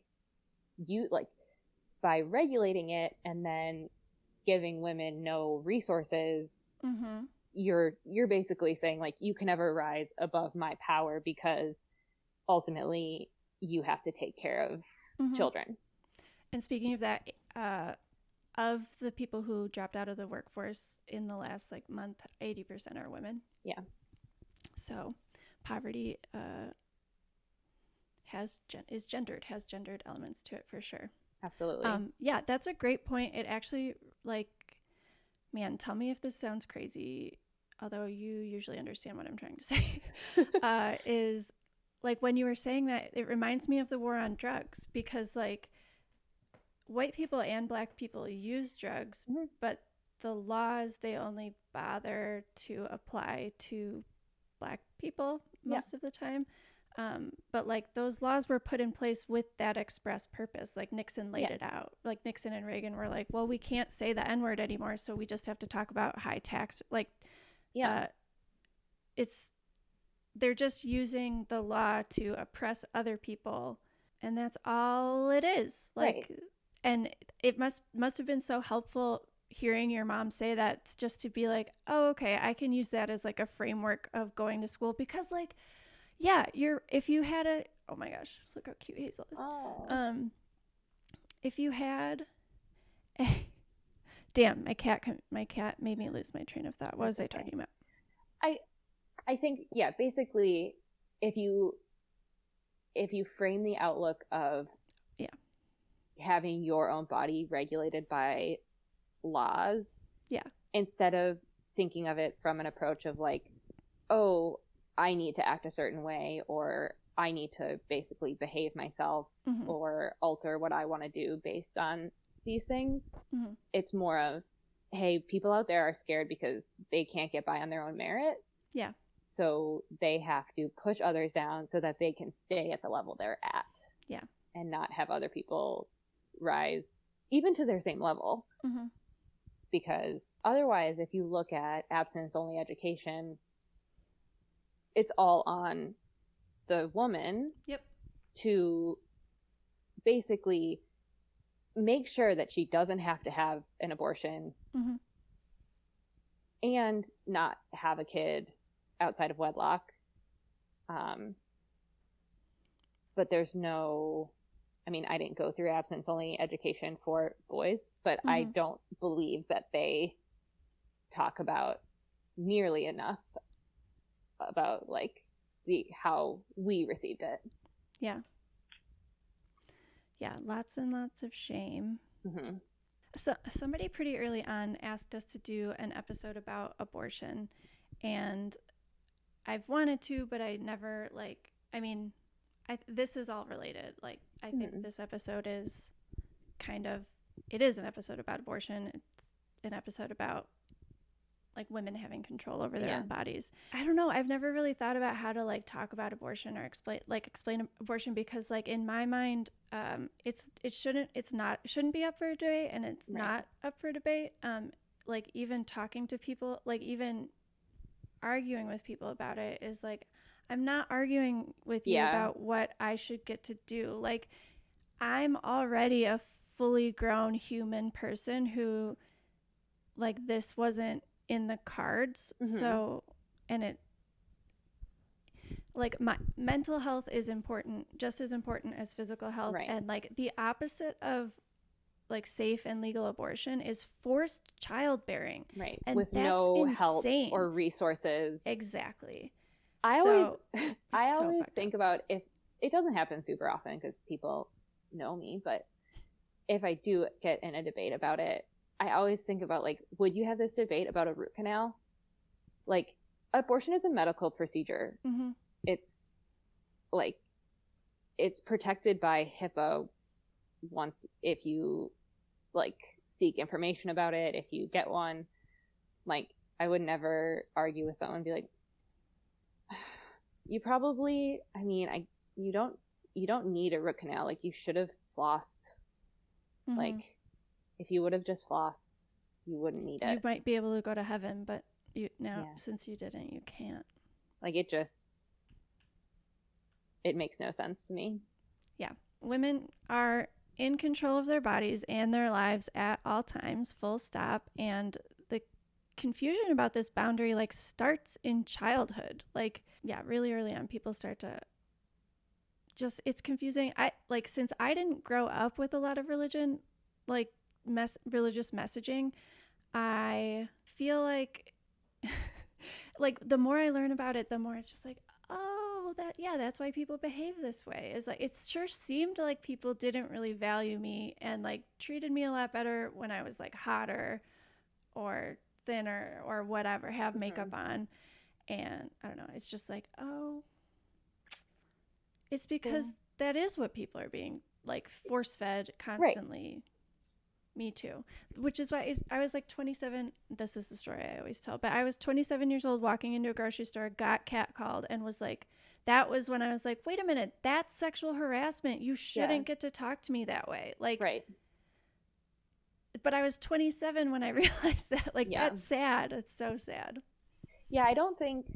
regulating it and then giving women no resources, you're basically saying like you can never rise above my power, because ultimately you have to take care of children. And speaking of that, of the people who dropped out of the workforce in the last like month, 80% are women. So poverty has gendered elements to it for sure. Absolutely. That's a great point. It actually, like, man, tell me if this sounds crazy, although you usually understand what I'm trying to say, is like when you were saying that, it reminds me of the war on drugs, because like white people and black people use drugs, but the laws, they only bother to apply to black people most of the time. But like those laws were put in place with that express purpose. Like Nixon laid it out. Like Nixon and Reagan were like, well, we can't say the N-word anymore, so we just have to talk about high tax. Like, they're just using the law to oppress other people, and that's all it is. Like, and it must have been so helpful hearing your mom say that, just to be like, oh, okay, I can use that as like a framework of going to school, because like, if you had oh my gosh, look how cute Hazel is. If you had damn, my cat made me lose my train of thought. What was I talking about? I think, basically, if you frame the outlook of having your own body regulated by laws, instead of thinking of it from an approach of like, oh, I need to act a certain way, or I need to basically behave myself Mm-hmm. or alter what I want to do based on these things. Mm-hmm. It's more of, hey, people out there are scared because they can't get by on their own merit. Yeah. So they have to push others down so that they can stay at the level they're at. Yeah. And not have other people rise even to their same level. Mm-hmm. Because otherwise, if you look at abstinence-only education, it's all on the woman. Yep. To basically make sure that she doesn't have to have an abortion. Mm-hmm. And not have a kid outside of wedlock. But there's no, I mean, I didn't go through abstinence-only education for boys, but Mm-hmm. I don't believe that they talk about nearly enough about like how we received it. Yeah. Yeah, lots and lots of shame. Mm-hmm. So somebody pretty early on asked us to do an episode about abortion, and I've wanted to, but I never this is all related. Like, I think this episode is it is an episode about abortion. It's an episode about like women having control over their own bodies. I don't know. I've never really thought about how to like talk about abortion or explain abortion, because like in my mind, it shouldn't be up for debate, and it's not up for debate. Like even talking to people, like even arguing with people about it is like, I'm not arguing with you about what I should get to do. Like, I'm already a fully grown human person who, like, this wasn't in the cards. Mm-hmm. So, and it, like, my mental health is important, just as important as physical health. Right. And like the opposite of like safe and legal abortion is forced childbearing. Right. And with no help or resources. Exactly. I always think about, if it doesn't happen super often because people know me, but if I do get in a debate about it, I always think about like, would you have this debate about a root canal? Like, abortion is a medical procedure. Mm-hmm. It's like, it's protected by HIPAA once, if you like seek information about it, if you get one. Like, I would never argue with someone and be like, you probably, I mean, you don't need a root canal. Like, you should have flossed. Mm-hmm. Like, if you would have just flossed, you wouldn't need it. You might be able to go to heaven, but since you didn't, you can't. Like, it makes no sense to me. Yeah. Women are in control of their bodies and their lives at all times, full stop. And the confusion about this boundary like starts in childhood. Like, really early on, people start to it's confusing. Since I didn't grow up with a lot of religion, like religious messaging, I feel like like the more I learn about it, the more it's just like, oh, that's why people behave this way. Is like, it sure seemed like people didn't really value me and like treated me a lot better when I was like hotter or thinner or whatever, have makeup on. And I don't know, it's just like, oh, it's because that is what people are being like force fed constantly. Right. Me too. Which is why I was like 27. This is the story I always tell. But I was 27 years old walking into a grocery store, got catcalled, and was like, that was when I was like, wait a minute, that's sexual harassment. You shouldn't get to talk to me that way. Like, right. But I was 27 when I realized that. Like, that's sad. It's so sad. Yeah, I don't think,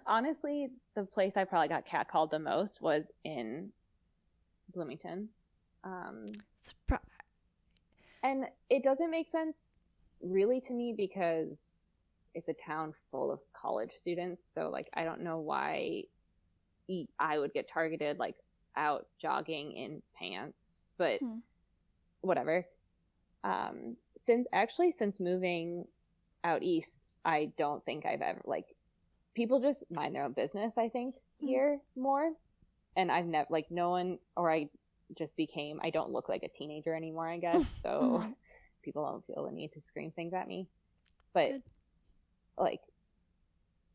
honestly, the place I probably got catcalled the most was in Bloomington. And it doesn't make sense really to me because it's a town full of college students. So like, I don't know why I would get targeted like out jogging in pants, but whatever. Since moving out east, I don't think I've ever, like, people just mind their own business, I think, here more. And I've never, like, no one, or I don't look like a teenager anymore, I guess. So people don't feel the need to scream things at me. But like,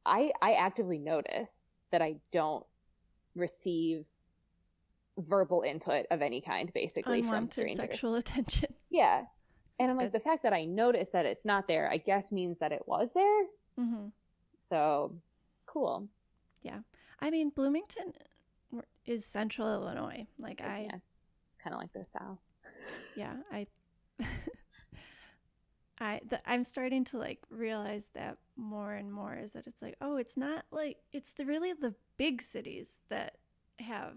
I actively notice that I don't receive verbal input of any kind, basically, from Unwanted strangers. sexual attention. Yeah. And That's I'm like, good. the fact that I noticed that it's not there, I guess means that it was there. Mm-hmm. So, cool. Yeah. I mean, Bloomington is central Illinois. Like, Yeah, it's kind of like the South. Yeah, I'm starting to like realize that more and more, is that it's like, oh, it's not like, it's really the big cities that have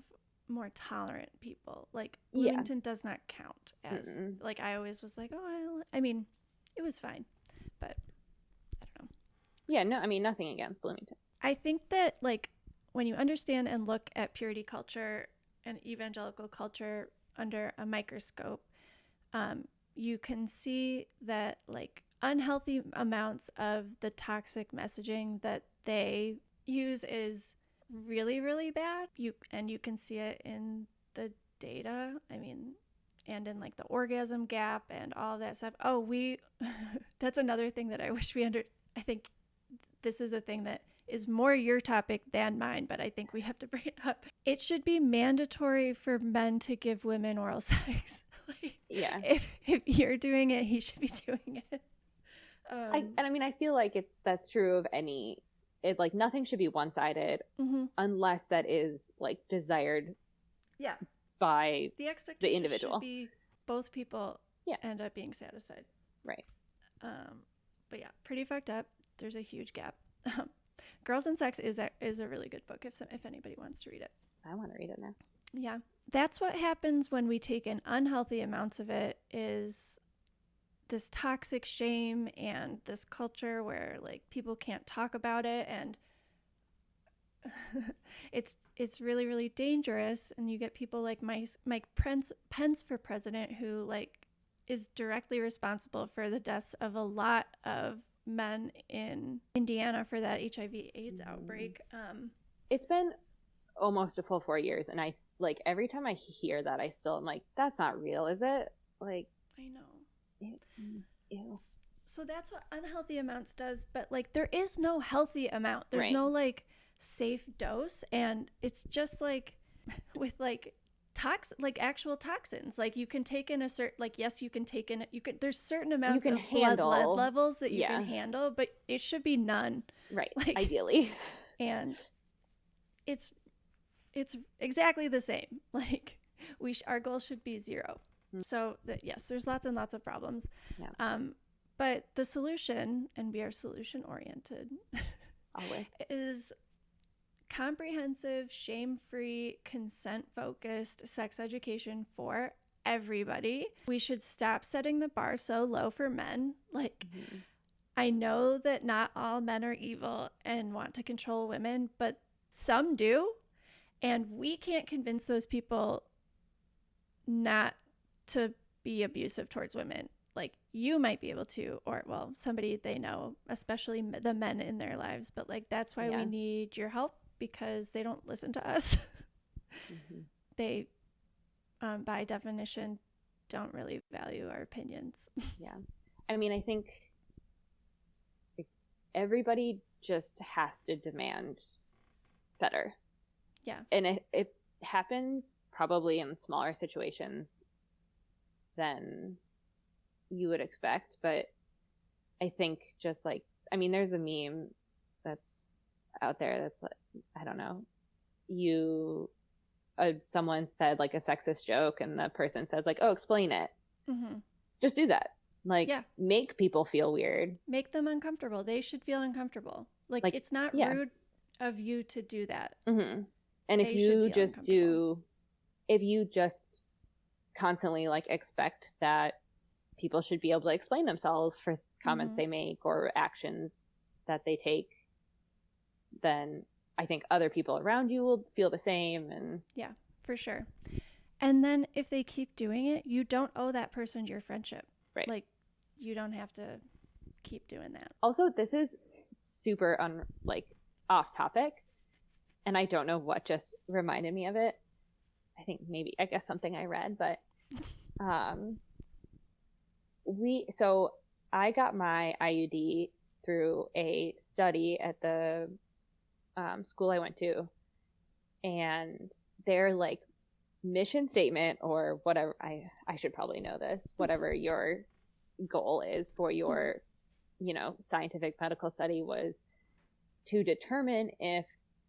more tolerant people. Like, Bloomington does not count as like, I always was like, oh, I mean, it was fine, but I don't know. Yeah, no, I mean, nothing against Bloomington. I think that like when you understand and look at purity culture and evangelical culture under a microscope, you can see that like unhealthy amounts of the toxic messaging that they use is really, really bad. You can see it in the data. I mean, and in like the orgasm gap and all of that stuff. Oh, that's another thing that I wish I think this is a thing that is more your topic than mine, but I think we have to bring it up. It should be mandatory for men to give women oral sex. Like, yeah. If you're doing it, he should be doing it. I mean, I feel like that's true of any. It like nothing should be one-sided, unless that is like desired. Yeah. By the expectation the individual. Should be both people end up being satisfied. Right. But yeah, pretty fucked up. There's a huge gap. Girls and Sex is a really good book if anybody wants to read it. I want to read it now. Yeah. That's what happens when we take in unhealthy amounts of it, is this toxic shame and this culture where like people can't talk about it, and it's really, really dangerous. And you get people like Mike Pence for president, who like is directly responsible for the deaths of a lot of men in Indiana for that HIV/AIDS outbreak. It's been almost a full 4 years, and I like every time I hear that, I still am like, that's not real, is it? Like, I know. So that's what unhealthy amounts does, but like there is no healthy amount. There's no like safe dose, and it's just like with like actual toxins. Like you can take in a certain, like, yes, you can take in, there's certain amounts of blood lead levels that you can handle, but it should be none. Right. Like, ideally. And it's exactly the same. Like our goal should be 0. So that, yes, there's lots and lots of problems. Yeah. But the solution, and we are solution oriented, always, is comprehensive, shame-free, consent-focused sex education for everybody. We should stop setting the bar so low for men. Like, I know that not all men are evil and want to control women, but some do. And we can't convince those people not to be abusive towards women. Like, you might be able to, or, well, somebody they know, especially the men in their lives. But, like, that's why we need your help, because they don't listen to us. They, by definition, don't really value our opinions. Yeah. I mean, I think everybody just has to demand better. Yeah. And it happens probably in smaller situations than you would expect. But I think just like, I mean, there's a meme that's out there that's like, I don't know, someone said like a sexist joke, and the person says like, oh, explain it. Just do that. Like, make people feel weird. Make them uncomfortable. They should feel uncomfortable. Like it's not rude of you to do that. And if you just constantly like expect that people should be able to explain themselves for comments they make or actions that they take, then I think other people around you will feel the same. And yeah, for sure. And then if they keep doing it, you don't owe that person your friendship. Right. Like, you don't have to keep doing that. Also, this is super off topic, and I don't know what just reminded me of it. I guess something I read, but so I got my IUD through a study at the school I went to, and their like mission statement or whatever, I should probably know this, whatever your goal is for your, you know, scientific medical study, was to determine if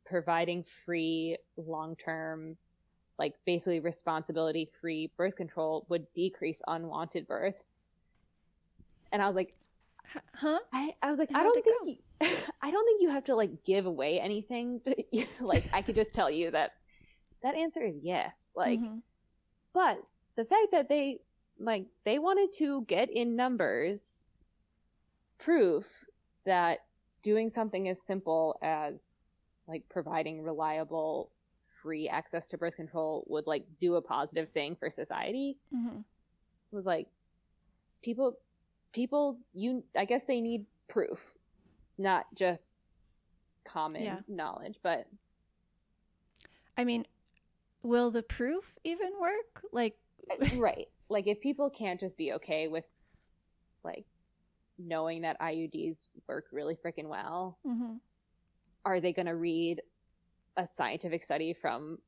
providing free long-term, like basically responsibility free birth control would decrease unwanted births. And I was like, huh? I was like, I don't think I don't think you have to like give away anything. Like, I could just tell you that answer is yes. Like, but the fact that they wanted to get in numbers proof that doing something as simple as like providing reliable free access to birth control would like do a positive thing for society was like, people I guess they need proof, not just common knowledge. But I mean, will the proof even work? Like, right, like if people can't just be okay with like knowing that IUDs work really freaking well, are they going to read a scientific study from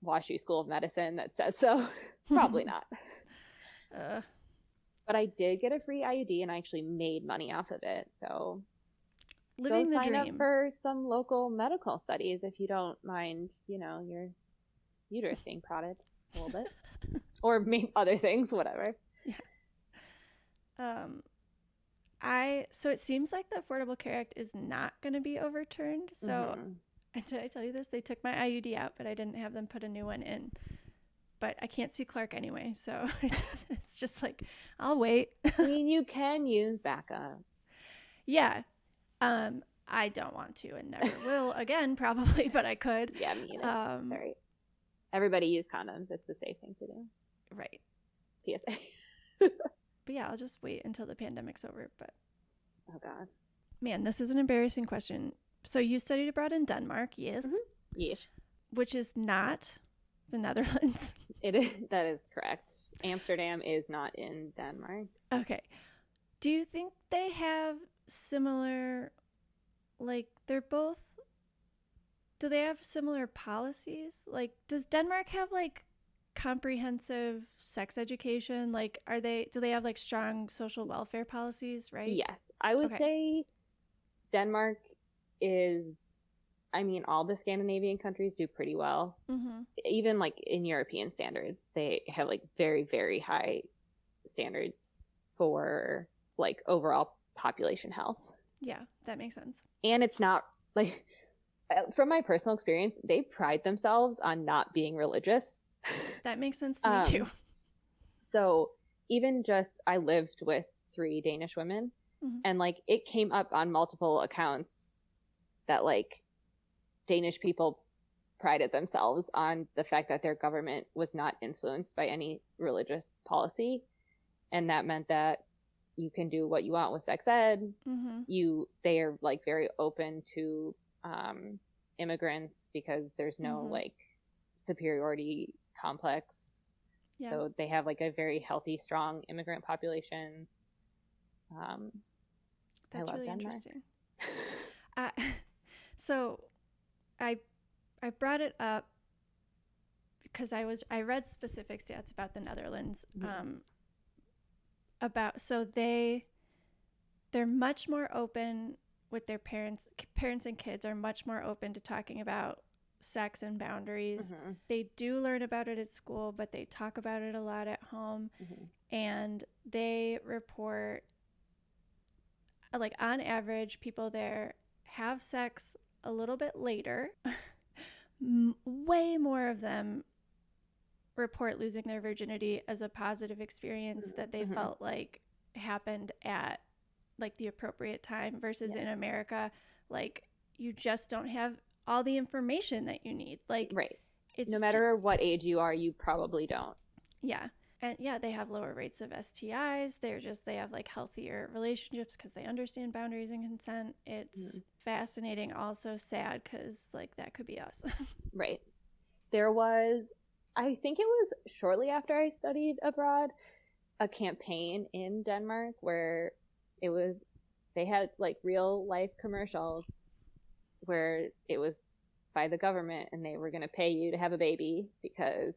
WashU School of Medicine that says so? Probably not. But I did get a free IUD, and I actually made money off of it. So living go the sign dream. up for some local medical studies if you don't mind, you know, your uterus being prodded a little bit, or maybe other things, whatever. Yeah. So it seems like the Affordable Care Act is not going to be overturned. So did I tell you this? They took my IUD out, but I didn't have them put a new one in. But I can't see Clark anyway, so it's just like, I'll wait. I mean, you can use backup. Yeah. I don't want to and never will again, probably, but I could. Yeah, me neither. Sorry. Everybody use condoms. It's a safe thing to do. Right. PSA. But yeah, I'll just wait until the pandemic's over. But oh God, man, this is an embarrassing question. So you studied abroad in Denmark, yes? Yes. Which is not the Netherlands. It is. That is correct. Amsterdam is not in Denmark. Okay. Do you think they have similar, like, they're both, do they have similar policies? Like, does Denmark have, like, comprehensive sex education? Like, do they have, like, strong social welfare policies, right? Yes. I would say Denmark is, I mean, all the Scandinavian countries do pretty well. Even, like, in European standards, they have, like, very, very high standards for, like, overall population health. Yeah, that makes sense. And it's not, like, from my personal experience, they pride themselves on not being religious. That makes sense to me too. So even just, I lived with 3 Danish women, and like it came up on multiple accounts that like Danish people prided themselves on the fact that their government was not influenced by any religious policy, and that meant that you can do what you want with sex ed. They are like very open to immigrants because there's no like superiority complex. So they have like a very healthy, strong immigrant population. That's I love really Denmark. interesting. So I brought it up because I read specific stats about the Netherlands. So they're much more open with their parents and kids are much more open to talking about sex and boundaries. They do learn about it at school, but they talk about it a lot at home. And they report, like, on average, people there have sex a little bit later. Way more of them report losing their virginity as a positive experience that they felt like happened at like the appropriate time versus in America, like you just don't have all the information that you need. Like, no matter what age you are, you probably don't. Yeah. And yeah, they have lower rates of STIs. They have like healthier relationships because they understand boundaries and consent. It's fascinating, also sad because like that could be us. Right. There was, I think it was shortly after I studied abroad, a campaign in Denmark where it was they had like real life commercials where it was by the government and they were going to pay you to have a baby because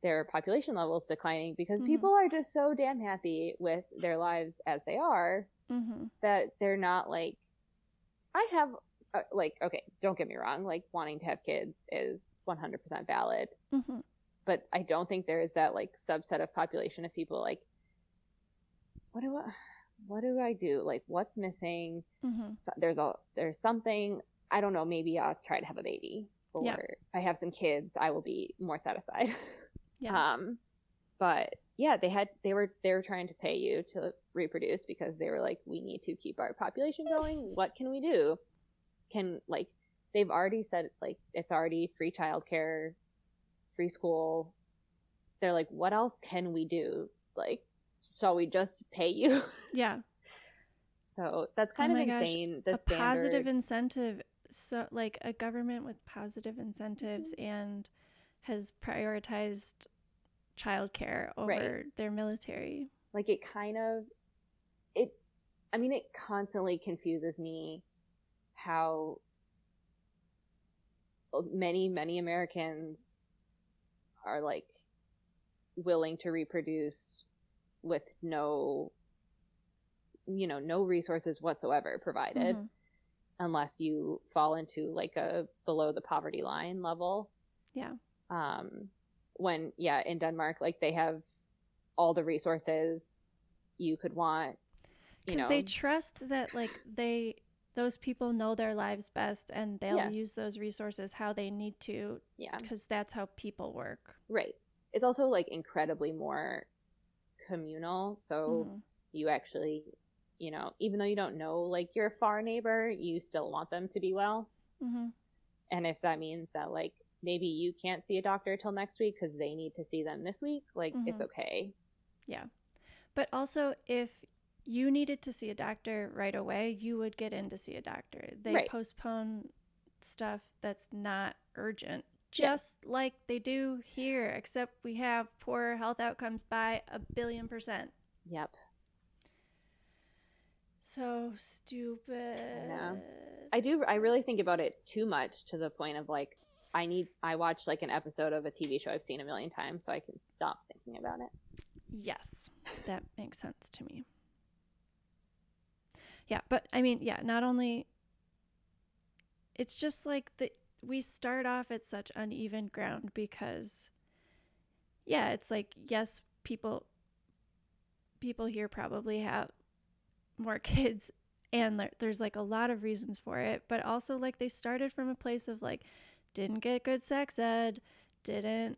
their population levels declining because people are just so damn happy with their lives as they are that they're not like, I have like, okay, don't get me wrong, like wanting to have kids is 100% valid, but I don't think there is that like subset of population of people like, what do I do? Like, what's missing? So there's something, I don't know, maybe I'll try to have a baby, or if I have some kids, I will be more satisfied. But yeah, they were trying to pay you to reproduce because they were like, we need to keep our population going. What can we do? Like, they've already said like it's already free childcare, free school. They're like, what else can we do? Like, shall we just pay you? Yeah. So that's kind of insane. Gosh, a positive incentive. So like a government with positive incentives and has prioritized childcare over their military. Like it constantly confuses me how many Americans are like willing to reproduce with no resources whatsoever provided, unless you fall into like a below the poverty line level. Yeah. When in Denmark, like they have all the resources you could want, because they trust that like those people know their lives best and they'll use those resources how they need to, because that's how people work. Right. It's also like incredibly more communal, so you actually, even though you don't know like your far neighbor, you still want them to be well. And if that means that like maybe you can't see a doctor till next week because they need to see them this week, like it's okay. Yeah. But also, if you needed to see a doctor right away, you would get in to see a doctor. They postpone stuff that's not urgent, just like they do here, except we have poorer health outcomes by 1,000,000,000%. Yep. So stupid. I really think about it too much, to the point of like, I watch like an episode of a TV show I've seen 1,000,000 times so I can stop thinking about it. Yes, that makes sense to me. Yeah, but I mean, not only, it's just like we start off at such uneven ground because, it's like, yes, people here probably have more kids and there's like a lot of reasons for it, but also like they started from a place of like, didn't get good sex ed, didn't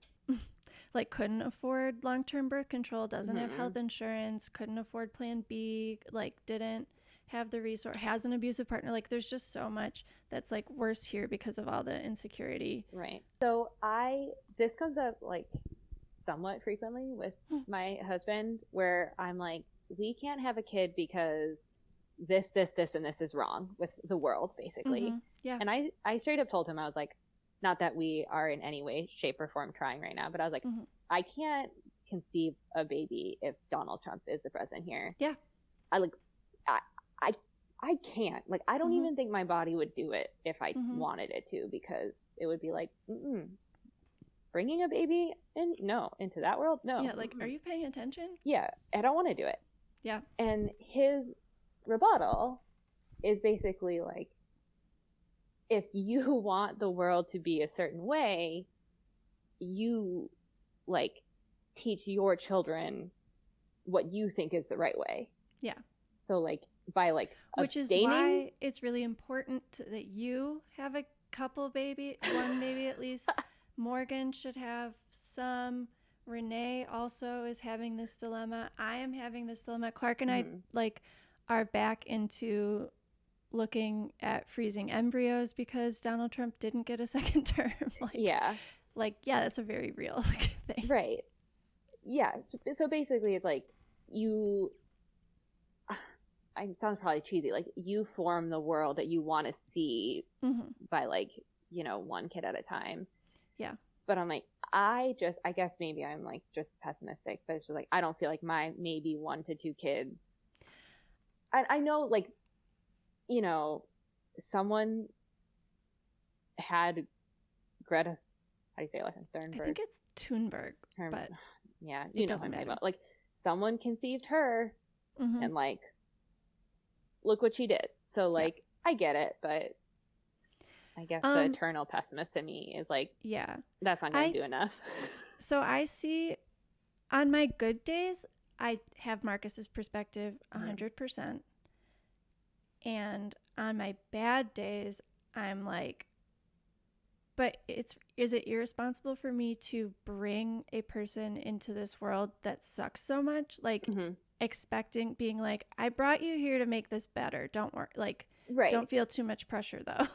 like couldn't afford long-term birth control, doesn't have health insurance, couldn't afford Plan B, like didn't have the resource, has an abusive partner. Like there's just so much that's like worse here because of all the insecurity. Right. So this comes up like somewhat frequently with my husband, where I'm like, we can't have a kid because this, and this is wrong with the world, basically. Yeah. And I straight up told him, I was like, not that we are in any way, shape, or form trying right now, but I was like, I can't conceive a baby if Donald Trump is the president here. Yeah. I can't. Like, I don't even think my body would do it if I wanted it to, because it would be like, bringing a baby into that world? No. Yeah, like, are you paying attention? Yeah, I don't want to do it. Yeah. And his rebuttal is basically like, if you want the world to be a certain way, you like teach your children what you think is the right way. Yeah. So like by like which abstaining, is why it's really important that you have a couple one baby at least. Morgan should have some. Renee also is having this dilemma. I am having this dilemma. Clark and I like are back into looking at freezing embryos because Donald Trump didn't get a second term. That's a very real thing. Right. Yeah. So basically it's like it sounds probably cheesy. Like you form the world that you want to see by like, one kid at a time. Yeah. But I'm like, I guess maybe I'm like just pessimistic, but it's just like, I don't feel like my maybe 1 to 2 kids I know, like, you know, someone had Greta, how do you say it last name? I think it's Thunberg, but yeah, it doesn't matter. Like, someone conceived her, mm-hmm. and like, look what she did. So like, I get it, but I guess the eternal pessimist in me is like, yeah, that's not going to do enough. So I see, on my good days, I have Marcus's perspective 100%. And on my bad days, I'm like, but is it irresponsible for me to bring a person into this world that sucks so much? Like, expecting, being like, I brought you here to make this better. Don't worry. Like, don't feel too much pressure, though.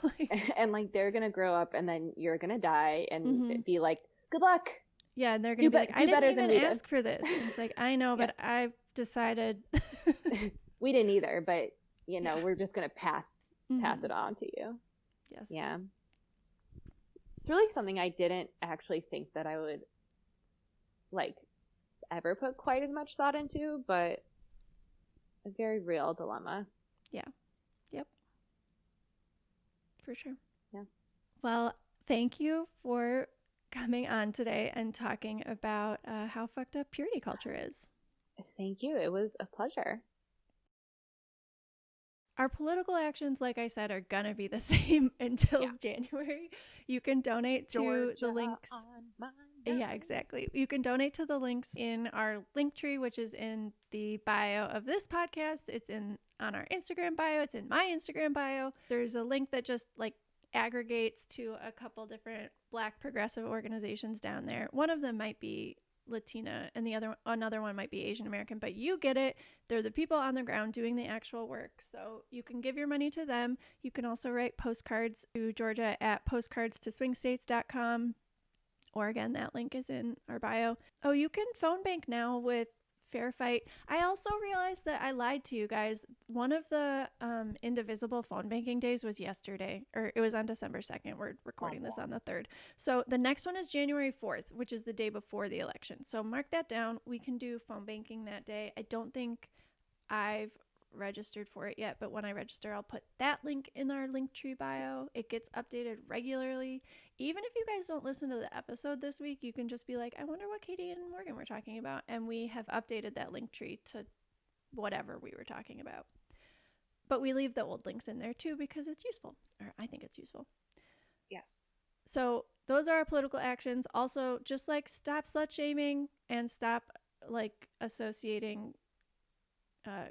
And like, they're going to grow up and then you're going to die and be like, good luck. Yeah, and they're going to be like, I didn't even ask for this. And it's like, I know, but I've decided. We didn't either, but, you know, we're just going to pass it on to you. Yes. Yeah. It's really something I didn't actually think that I would, like, ever put quite as much thought into, but a very real dilemma. Yeah. Yep. For sure. Yeah. Well, thank you for coming on today and talking about how fucked up purity culture is. Thank you. It was a pleasure. Our political actions, like I said, are gonna be the same until January. You can donate to the links. Yeah, exactly. You can donate to the links in our link tree, which is in the bio of this podcast. It's on our Instagram bio. It's in my Instagram bio. There's a link that just like aggregates to a couple different Black progressive organizations down there. One of them might be Latina and another one might be Asian American, but you get it. They're the people on the ground doing the actual work. So you can give your money to them. You can also write postcards to Georgia at postcardstoswingstates.com. Or again, that link is in our bio. Oh, you can phone bank now with Fair Fight. I also realized that I lied to you guys. One of the indivisible phone banking days was yesterday, or it was on December 2nd. We're recording this on the 3rd. So the next one is January 4th, which is the day before the election. So mark that down. We can do phone banking that day. I don't think I've registered for it yet, but when I register, I'll put that link in our Linktree bio. It gets updated regularly. Even if you guys don't listen to the episode this week, you can just be like, I wonder what Katie and Morgan were talking about, and we have updated that Linktree to whatever we were talking about. But we leave the old links in there too because it's useful, or I think it's useful. Yes. So those are our political actions. Also, just like stop slut shaming and stop like associating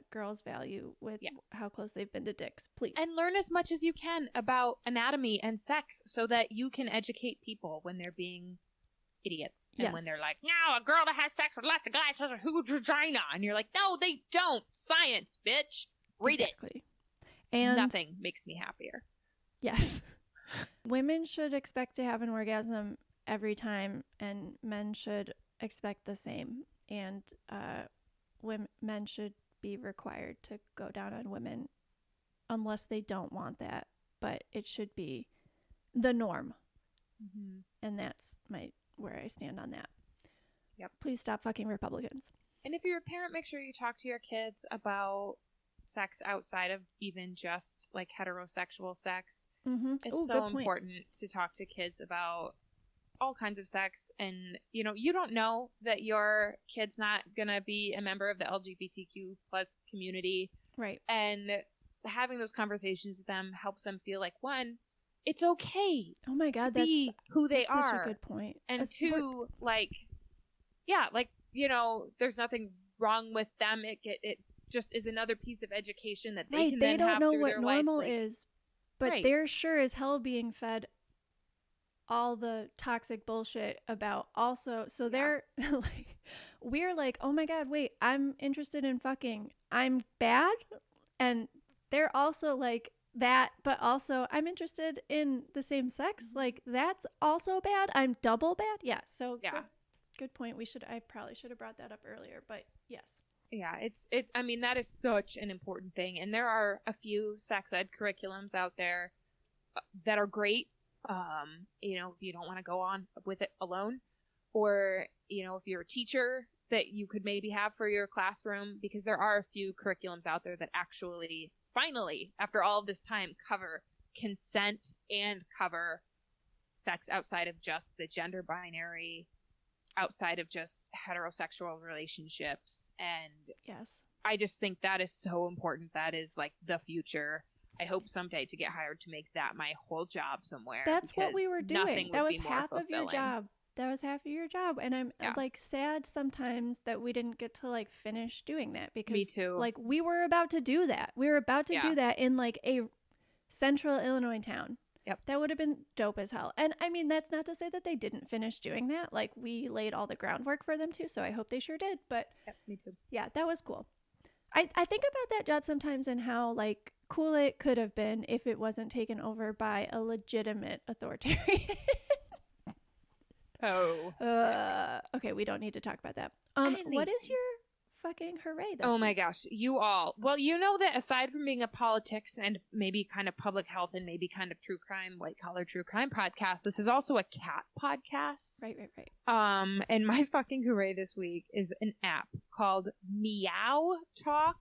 girls' value with how close they've been to dicks, please. And learn as much as you can about anatomy and sex so that you can educate people when they're being idiots. And when they're like, no, a girl that has sex with lots of guys has a huge vagina. And you're like, no, they don't. Science, bitch. Read it. And nothing makes me happier. Yes. Women should expect to have an orgasm every time, and men should expect the same. And men should be required to go down on women unless they don't want that, but it should be the norm. And that's where I stand on that. Yep. Please stop fucking Republicans. And if you're a parent, make sure you talk to your kids about sex outside of even just like heterosexual sex. It's so important to talk to kids about all kinds of sex, and you know, you don't know that your kid's not gonna be a member of the LGBTQ plus community, right? And having those conversations with them helps them feel like, one, it's okay. Oh my god, that's who they are. Such a good point. And two, like, yeah, like, you know, there's nothing wrong with them. It just is another piece of education that they can then have through their life. They don't know what normal is, but they're sure as hell being fed all the toxic bullshit about also, so they're like, we're like, oh my god, wait, I'm interested in fucking, I'm bad, and they're also like that, but also I'm interested in the same sex, like that's also bad, I'm double bad. So good point. I probably should have brought that up earlier, but yes. I mean, that is such an important thing, and there are a few sex ed curriculums out there that are great. You know, if you don't want to go on with it alone, or, you know, if you're a teacher that you could maybe have for your classroom, because there are a few curriculums out there that actually, finally, after all of this time, cover consent and cover sex outside of just the gender binary, outside of just heterosexual relationships. And Yes. I just think that is so important. That is like the future. I hope someday to get hired to make that my whole job somewhere. That's what we because were nothing doing. would That was be more half of your fulfilling. job. That was half of your job. And I'm Yeah. like sad sometimes that we didn't get to like finish doing that because Me too. like we were about to do that. We were about to Yeah. do that in like a central Illinois town. Yep. That would have been dope as hell. And I mean, that's not to say that they didn't finish doing that. Like we laid all the groundwork for them too. So I hope they sure did. But Yep, me too. yeah, that was cool. I think about that job sometimes and how like cool it could have been if it wasn't taken over by a legitimate authoritarian. Oh. Okay, we don't need to talk about that. Anything. What is your fucking hooray this Oh my week? gosh, you all. Well, you know that aside from being a politics and maybe kind of public health and maybe kind of true crime, white collar true crime podcast, this is also a cat podcast. Right. And my fucking hooray this week is an app called Meow Talk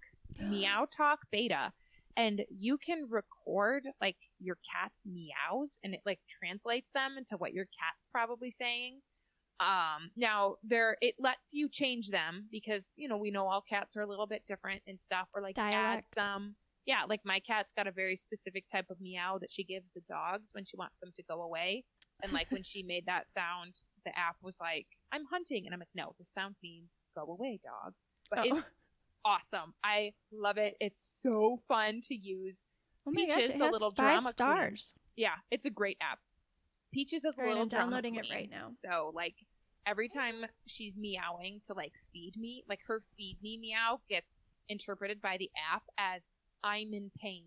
Beta. And you can record like your cat's meows and it like translates them into what your cat's probably saying. Now it lets you change them because, you know, we know all cats are a little bit different and stuff, or like Dialects. add some. Yeah, like my cat's got a very specific type of meow that she gives the dogs when she wants them to go away. And like when she made that sound, the app was like, I'm hunting. And I'm like, no, the sound means go away, dog. But it's awesome. I love it. It's so fun to use. Oh my gosh, Peaches, it the has little 5 drama stars. queen. Yeah, it's a great app. Peaches is a All right, little I'm downloading drama it queen. right now. So like every time she's meowing to like feed me, like her feed me meow gets interpreted by the app as I'm in pain.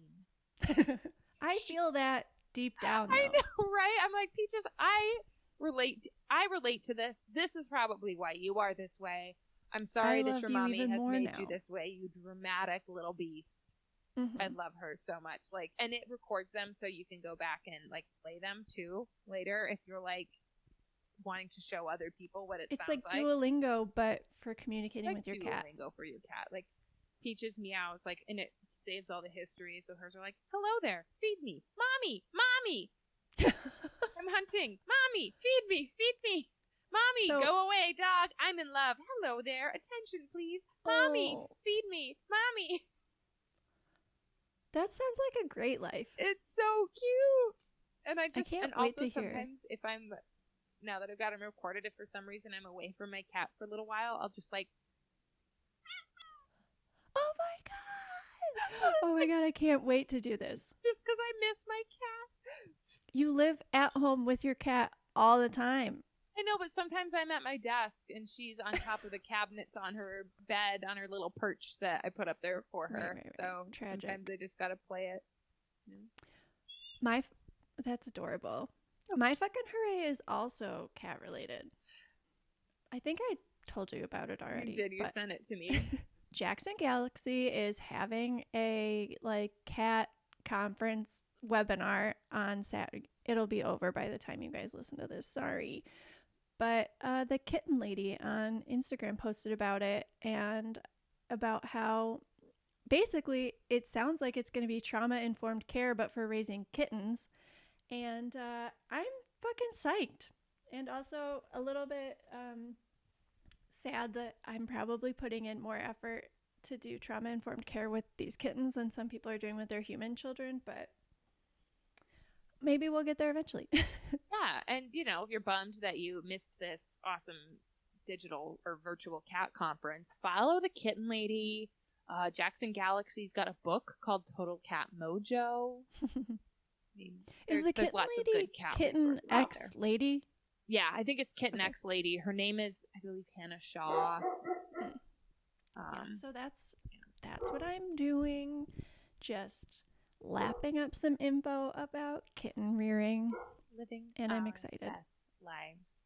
I feel that deep down. I Though. know, right? I'm like, Peaches, I relate to this. This is probably why you are this way. I'm sorry that love your you mommy even has more made now. you this way, you dramatic little beast. Mhm. I love her so much. Like, and it records them so you can go back and like play them too later if you're like wanting to show other people what it It's sounds like Duolingo, but for communicating with your cat. Duolingo for your cat. Like Peaches meows, like, and it saves all the history. So hers are like, "Hello there, feed me, mommy, mommy. I'm hunting, mommy, feed me, mommy. So- go away, dog. I'm in love. Hello there, attention, please, mommy, Oh. feed me, mommy." That sounds like a great life. It's so cute. And I just can't and wait also to hear. sometimes if I'm now that I've got them recorded, if for some reason I'm away from my cat for a little while, I'll just like Oh my god! Oh my god, I can't wait to do this. just because I miss my cat. You live at home with your cat all the time. I know, but sometimes I'm at my desk and she's on top of the cabinets on her bed on her little perch that I put up there for her. Right. So Tragic. sometimes I just gotta play it. That's adorable. My fucking hooray is also cat related. I think I told you about it already. You did. You but sent it to me. Jackson Galaxy is having a like cat conference webinar on Saturday. It'll be over by the time you guys listen to this. Sorry. But the kitten lady on Instagram posted about it and about how basically it sounds like it's going to be trauma-informed care, but for raising kittens. And I'm fucking psyched. And also a little bit sad that I'm probably putting in more effort to do trauma-informed care with these kittens than some people are doing with their human children, but maybe we'll get there eventually. Yeah, and you know, if you're bummed that you missed this awesome digital or virtual cat conference, follow the kitten lady. Jackson Galaxy's got a book called Total Cat Mojo. I mean, Is the there's kitten lots of lady good cat Kitten resources out X there. lady? Yeah, I think it's Kitten Okay. X lady. Her name is, I believe, Hannah Shaw. Yeah, so that's what I'm doing. Just lapping up some info about kitten rearing. Living And I'm our excited. best lives.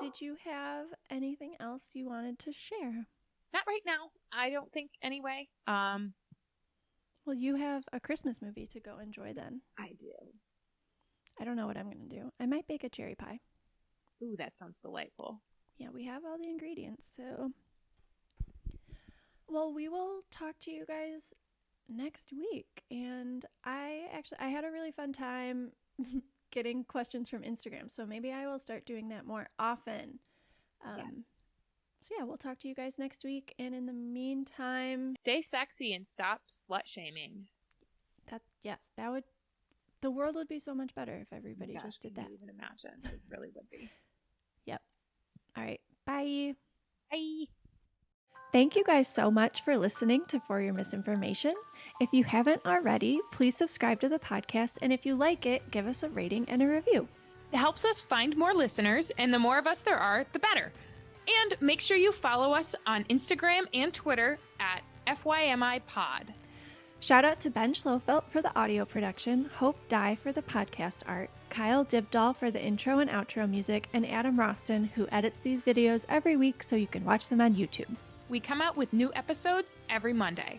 Did you have anything else you wanted to share? Not right now. I don't think anyway. Well, you have a Christmas movie to go enjoy then. I do. I don't know what I'm going to do. I might bake a cherry pie. Ooh, that sounds delightful. Yeah, we have all the ingredients. So, well, we will talk to you guys next week. And I had a really fun time getting questions from Instagram. So maybe I will start doing that more often. Yes. So yeah, we'll talk to you guys next week. And in the meantime, stay sexy and stop slut shaming. The world would be so much better if everybody Gosh, just did that. Can you even imagine? It really would be. Yep. All right. Bye. Bye. Thank you guys so much for listening to For Your Misinformation. If you haven't already, please subscribe to the podcast. And if you like it, give us a rating and a review. It helps us find more listeners, and the more of us there are, the better. And make sure you follow us on Instagram and Twitter at FYMI Pod. Shout out to Ben Schlofelt for the audio production, Hope Dye for the podcast art, Kyle Dibdahl for the intro and outro music, and Adam Roston, who edits these videos every week so you can watch them on YouTube. We come out with new episodes every Monday.